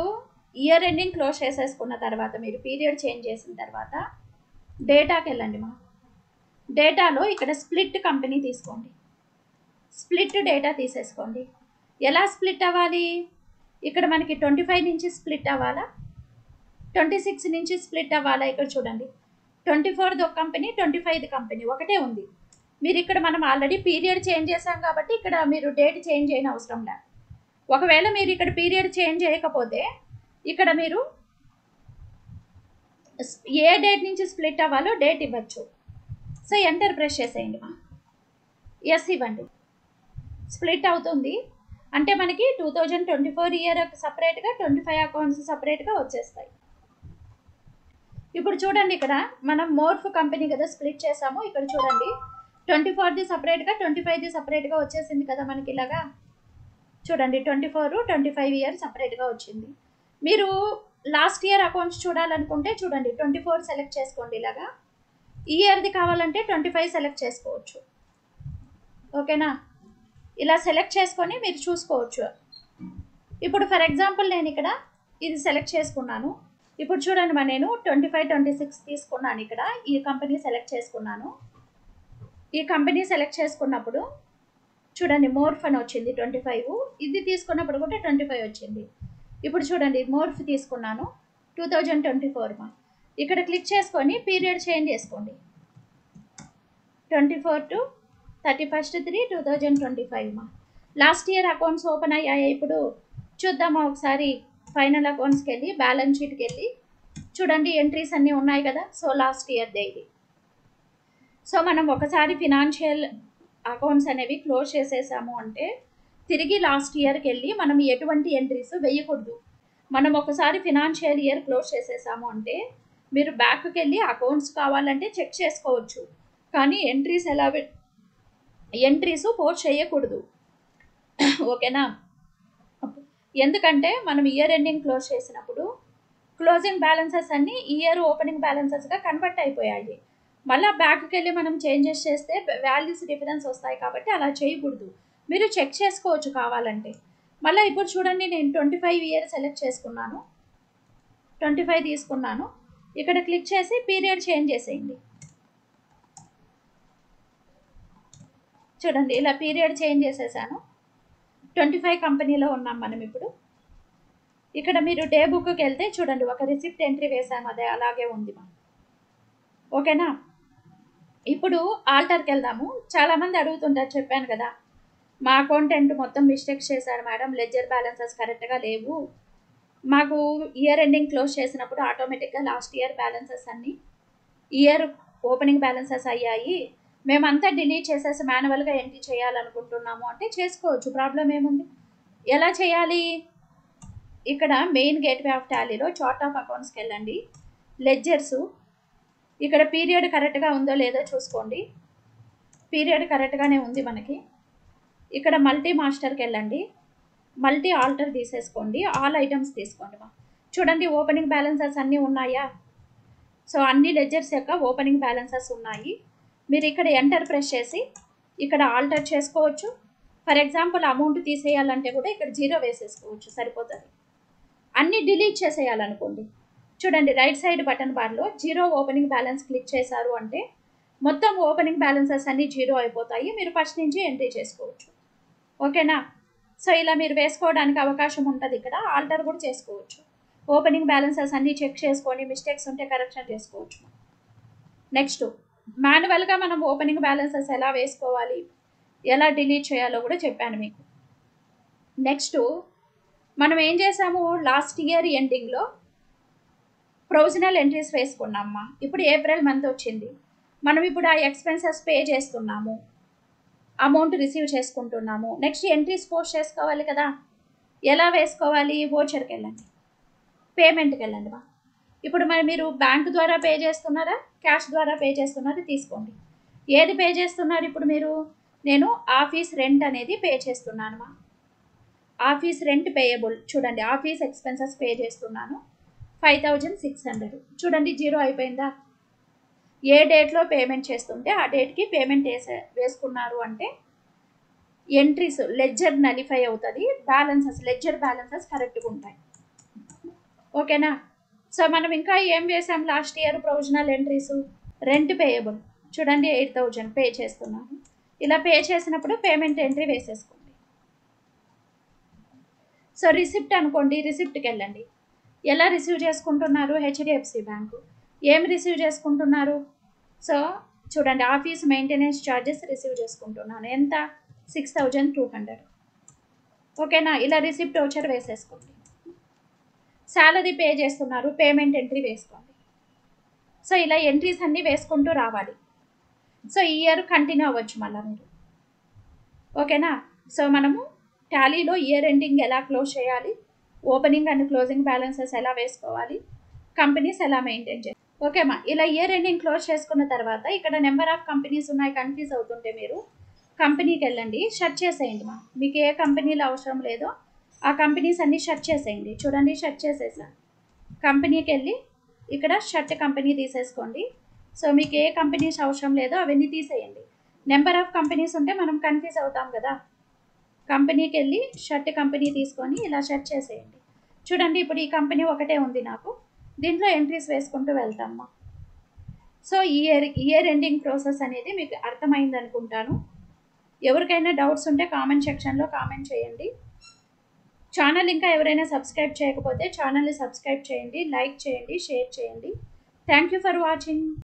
ఇయర్ ఎండింగ్ క్లోజ్ చేసేసుకున్న తర్వాత మీరు పీరియడ్ చేంజ్ చేసిన తర్వాత డేటాకి వెళ్ళండి మా. డేటాలో ఇక్కడ స్ప్లిట్ కంపెనీ తీసుకోండి, స్ప్లిట్ డేటా తీసేసుకోండి. ఎలా స్ప్లిట్ అవ్వాలి, ఇక్కడ మనకి 25 నుంచి స్ప్లిట్ అవ్వాలా, 26 నుంచి స్ప్లిట్ అవ్వాలా. ఇక్కడ చూడండి 24 ఒక కంపెనీ, 25 కంపెనీ ఒకటే ఉంది. మీరు ఇక్కడ మనం ఆల్రెడీ పీరియడ్ చేంజ్ చేసాం కాబట్టి ఇక్కడ మీరు డేట్ చేంజ్ చేయని అవసరం లేదు. ఒకవేళ మీరు ఇక్కడ పీరియడ్ చేంజ్ చేయకపోతే ఇక్కడ మీరు ఏ డేట్ నుంచి స్ప్లిట్ అవ్వాలో డేట్ ఇవ్వచ్చు. సో ఎంటర్ ప్రెస్ చేసేయండి మా, ఎస్ ఇవ్వండి. స్ప్లిట్ అవుతుంది అంటే మనకి 2024 ఇయర్ సపరేట్గా 25 అకౌంట్స్ సపరేట్గా వచ్చేస్తాయి. ఇప్పుడు చూడండి ఇక్కడ మనం మోర్ఫ్ కంపెనీ కదా స్ప్లిట్ చేసాము, ఇక్కడ చూడండి 24ది సపరేట్గా 25ది సపరేట్గా వచ్చేసింది కదా మనకి ఇలాగా. చూడండి 24-25 ఇయర్ సపరేట్గా వచ్చింది. మీరు లాస్ట్ ఇయర్ అకౌంట్స్ చూడాలనుకుంటే చూడండి 24 సెలెక్ట్ చేసుకోండి ఇలాగా, ఈ ఇయర్ది కావాలంటే 25 సెలెక్ట్ చేసుకోవచ్చు, ఓకేనా. ఇలా సెలెక్ట్ చేసుకొని మీరు చూసుకోవచ్చు. ఇప్పుడు ఫర్ ఎగ్జాంపుల్ నేను ఇక్కడ ఇది సెలెక్ట్ చేసుకున్నాను. ఇప్పుడు చూడండి మా, నేను 25-26 తీసుకున్నాను, ఇక్కడ ఈ కంపెనీ సెలెక్ట్ చేసుకున్నాను. ఈ కంపెనీ సెలెక్ట్ చేసుకున్నప్పుడు చూడండి మోర్ఫ్ అని వచ్చింది 25, ఇది తీసుకున్నప్పుడు కూడా 25 వచ్చింది. ఇప్పుడు చూడండి మోర్ఫ్ తీసుకున్నాను 2024 మా. ఇక్కడ క్లిక్ చేసుకొని పీరియడ్ చేంజ్ చేసుకోండి, 24 to 31/3/2025 మా. లాస్ట్ ఇయర్ అకౌంట్స్ ఓపెన్ అయ్యాయి. ఇప్పుడు చూద్దామా ఒకసారి. ఫైనల్ అకౌంట్స్కి వెళ్ళి బ్యాలెన్స్ షీట్కి వెళ్ళి చూడండి ఎంట్రీస్ అన్నీ ఉన్నాయి కదా. సో లాస్ట్ ఇయర్ దే ఇది. సో మనం ఒకసారి ఫినాన్షియల్ అకౌంట్స్ అనేవి క్లోజ్ చేసేసాము అంటే తిరిగి లాస్ట్ ఇయర్కి వెళ్ళి మనం ఎటువంటి ఎంట్రీస్ వేయకూడదు. మనం ఒకసారి ఫినాన్షియల్ ఇయర్ క్లోజ్ చేసేసాము అంటే మీరు బ్యాక్కి వెళ్ళి అకౌంట్స్ కావాలంటే చెక్ చేసుకోవచ్చు, కానీ ఎంట్రీస్ పోస్ట్ చేయకూడదు, ఓకేనా. ఎందుకంటే మనం ఇయర్ ఎండింగ్ క్లోజ్ చేసినప్పుడు క్లోజింగ్ బ్యాలెన్సెస్ అన్నీ ఇయర్ ఓపెనింగ్ బ్యాలెన్సెస్గా కన్వర్ట్ అయిపోయాయి. మళ్ళీ బ్యాక్కి వెళ్ళి మనం చేంజెస్ చేస్తే వాల్యూస్ డిఫరెన్స్ వస్తాయి కాబట్టి అలా చేయకూడదు. మీరు చెక్ చేసుకోవచ్చు కావాలంటే. మళ్ళీ ఇప్పుడు చూడండి, నేను 25 ఇయర్ సెలెక్ట్ చేసుకున్నాను, 25 తీసుకున్నాను. ఇక్కడ క్లిక్ చేసి పీరియడ్ చేంజ్ చేసేయండి. చూడండి, ఇలా పీరియడ్ చేంజ్ చేసేసాను. 25 కంపెనీలో ఉన్నాం మనం ఇప్పుడు. ఇక్కడ మీరు డే బుక్కి వెళ్తే చూడండి, ఒక రిసిప్ట్ ఎంట్రీ వేసాము, అదే అలాగే ఉంది మనం. ఓకేనా? ఇప్పుడు ఆల్టర్కి వెళ్దాము. చాలామంది అడుగుతుంటారు, చెప్పాను కదా, మా అకౌంటెంట్ మొత్తం మిస్టేక్స్ చేశారు మేడం, లెడ్జర్ బ్యాలెన్సెస్ కరెక్ట్గా లేవు, మాకు ఇయర్ ఎండింగ్ క్లోజ్ చేసినప్పుడు ఆటోమేటిక్గా లాస్ట్ ఇయర్ బ్యాలెన్సెస్ అన్నీ ఇయర్ ఓపెనింగ్ బ్యాలెన్సెస్ అయ్యాయి, మేమంతా డిలీట్ చేసేసి మాన్యువల్గా ఎంట్రీ చేయాలనుకుంటున్నాము అంటే చేసుకోవచ్చు, ప్రాబ్లం ఏముంది. ఎలా చేయాలి? ఇక్కడ మెయిన్ గేట్వే ఆఫ్ టాలీలో చార్ట్ ఆఫ్ అకౌంట్స్కి వెళ్ళండి, లెడ్జర్సు, ఇక్కడ పీరియడ్ కరెక్ట్గా ఉందో లేదో చూసుకోండి. పీరియడ్ కరెక్ట్గానే ఉంది మనకి. ఇక్కడ మల్టీ మాస్టర్కి వెళ్ళండి, మల్టీ ఆల్టర్ తీసేసుకోండి, ఆల్ ఐటమ్స్ తీసుకోండి. చూడండి, ఓపెనింగ్ బ్యాలెన్సెస్ అన్నీ ఉన్నాయా? సో అన్ని లెడ్జర్స్ యొక్క ఓపెనింగ్ బ్యాలెన్సెస్ ఉన్నాయి. మీరు ఇక్కడ ఎంటర్ ప్రెస్ చేసి ఇక్కడ ఆల్టర్ చేసుకోవచ్చు. ఫర్ ఎగ్జాంపుల్ అమౌంట్ తీసేయాలంటే కూడా ఇక్కడ 0 వేసేసుకోవచ్చు, సరిపోతుంది. అన్నీ డిలీట్ చేసేయాలనుకోండి, చూడండి రైట్ సైడ్ బటన్ బార్లో 0 ఓపెనింగ్ బ్యాలెన్స్ క్లిక్ చేశారు అంటే మొత్తం ఓపెనింగ్ బ్యాలెన్సెస్ అన్నీ 0 అయిపోతాయి. మీరు ఫస్ట్ నుంచి ఎంట్రీ చేసుకోవచ్చు. ఓకేనా? సో ఇలా మీరు వేసుకోవడానికి అవకాశం ఉంటుంది. ఇక్కడ ఆల్టర్ కూడా చేసుకోవచ్చు. ఓపెనింగ్ బ్యాలెన్సెస్ అన్నీ చెక్ చేసుకొని మిస్టేక్స్ ఉంటే కరెక్షన్ చేసుకోవచ్చు. నెక్స్ట్, మాన్యువల్గా మనం ఓపెనింగ్ బ్యాలెన్సెస్ ఎలా వేసుకోవాలి, ఎలా డిలీట్ చేయాలో కూడా చెప్పాను మీకు. నెక్స్ట్, మనం ఏం చేసాము, లాస్ట్ ఇయర్ ఎండింగ్లో ప్రొవిజనల్ ఎంట్రీస్ వేసుకున్నామ్మా. ఇప్పుడు ఏప్రిల్ మంత్ వచ్చింది, మనం ఇప్పుడు ఆ ఎక్స్పెన్సెస్ పే చేస్తున్నాము, అమౌంట్ రిసీవ్ చేసుకుంటున్నాము. నెక్స్ట్ ఎంట్రీస్ పోస్ట్ చేసుకోవాలి కదా. ఎలా వేసుకోవాలి? వోచర్కి వెళ్ళండి, పేమెంట్కి వెళ్ళండి. ఇప్పుడు మరి మీరు బ్యాంక్ ద్వారా పే చేస్తున్నారా, క్యాష్ ద్వారా పే చేస్తున్నారా? తీసుకోండి, ఏది పే చేస్తున్నారు ఇప్పుడు మీరు? నేను ఆఫీస్ రెంట్ అనేది పే చేస్తున్నాను. ఆఫీస్ రెంట్ పేయబుల్, చూడండి ఆఫీస్ ఎక్స్పెన్సెస్ పే చేస్తున్నాను 5600. చూడండి 0 అయిపోయిందా? ఏ డేట్లో పేమెంట్ చేస్తుంటే ఆ డేట్కి పేమెంట్ వేసుకున్నారు అంటే ఎంట్రీస్ లెడ్జర్ నలిఫై అవుతుంది, బ్యాలెన్సెస్ లెడ్జర్ బ్యాలెన్సెస్ కరెక్ట్గా ఉంటాయి. ఓకేనా? సో మనం ఇంకా ఏం వేసాం last year provisional entries? Rent payable, చూడండి 8000 పే చేస్తున్నాను. ఇలా పే చేసినప్పుడు పేమెంట్ ఎంట్రీ వేసేసుకోండి. సో రిసిప్ట్ అనుకోండి, రిసిప్ట్కి వెళ్ళండి. ఎలా రిసీవ్ చేసుకుంటున్నారు? HDFC bank. ఏం రిసీవ్ చేసుకుంటున్నారు? సో చూడండి, ఆఫీస్ మెయింటెనెన్స్ ఛార్జెస్ రిసీవ్ చేసుకుంటున్నాను. ఎంత? 6200. ఓకేనా? ఇలా రిసిప్ట్ వోచర్ వేసేసుకోండి. శాలరీ పే చేస్తున్నారు, పేమెంట్ ఎంట్రీ వేసుకోండి. సో ఇలా ఎంట్రీస్ అన్నీ వేసుకుంటూ రావాలి. సో ఈ ఇయర్ కంటిన్యూ అవ్వచ్చు మళ్ళీ మీరు. ఓకేనా? సో మనము టాలీలో ఇయర్ ఎండింగ్ ఎలా క్లోజ్ చేయాలి, ఓపెనింగ్ అండ్ క్లోజింగ్ బ్యాలెన్సెస్ ఎలా వేసుకోవాలి, కంపెనీస్ ఎలా మెయింటైన్ చేయాలి. ఓకేమా? ఇలా ఇయర్ ఎండింగ్ క్లోజ్ చేసుకున్న తర్వాత ఇక్కడ నెంబర్ ఆఫ్ కంపెనీస్ ఉన్నాయి, కన్ఫ్యూజ్ అవుతుంటే మీరు కంపెనీకి వెళ్ళండి, సెర్చ్ చేసేయండి. మీకు ఏ కంపెనీలు అవసరం లేదో ఆ కంపెనీస్ అన్నీ సెర్చ్ చేసేయండి. చూడండి, సెర్చ్ చేసేసాను. కంపెనీకి వెళ్ళి ఇక్కడ షర్ట్ కంపెనీ తీసేసుకోండి. సో మీకు ఏ కంపెనీస్ అవసరం లేదో అవన్నీ తీసేయండి. నెంబర్ ఆఫ్ కంపెనీస్ ఉంటే మనం కన్ఫ్యూజ్ అవుతాం కదా. కంపెనీకి వెళ్ళి షర్ట్ కంపెనీ తీసుకొని ఇలా సెర్చ్ చేసేయండి. చూడండి, ఇప్పుడు ఈ కంపెనీ ఒకటే ఉంది నాకు, దీంట్లో ఎంట్రీస్ వేసుకుంటూ వెళ్తామ్మా. సో ఇయర్ ఎండింగ్ ప్రాసెస్ అనేది మీకు అర్థమైంది అనుకుంటాను. ఎవరికైనా డౌట్స్ ఉంటే కామెంట్ సెక్షన్లో కామెంట్ చేయండి. ఛానల్ ఇంకా ఎవరైనా సబ్స్క్రైబ్ చేయకపోతే ఛానల్ని సబ్స్క్రైబ్ చేయండి, లైక్ చేయండి, షేర్ చేయండి. Thank you for watching.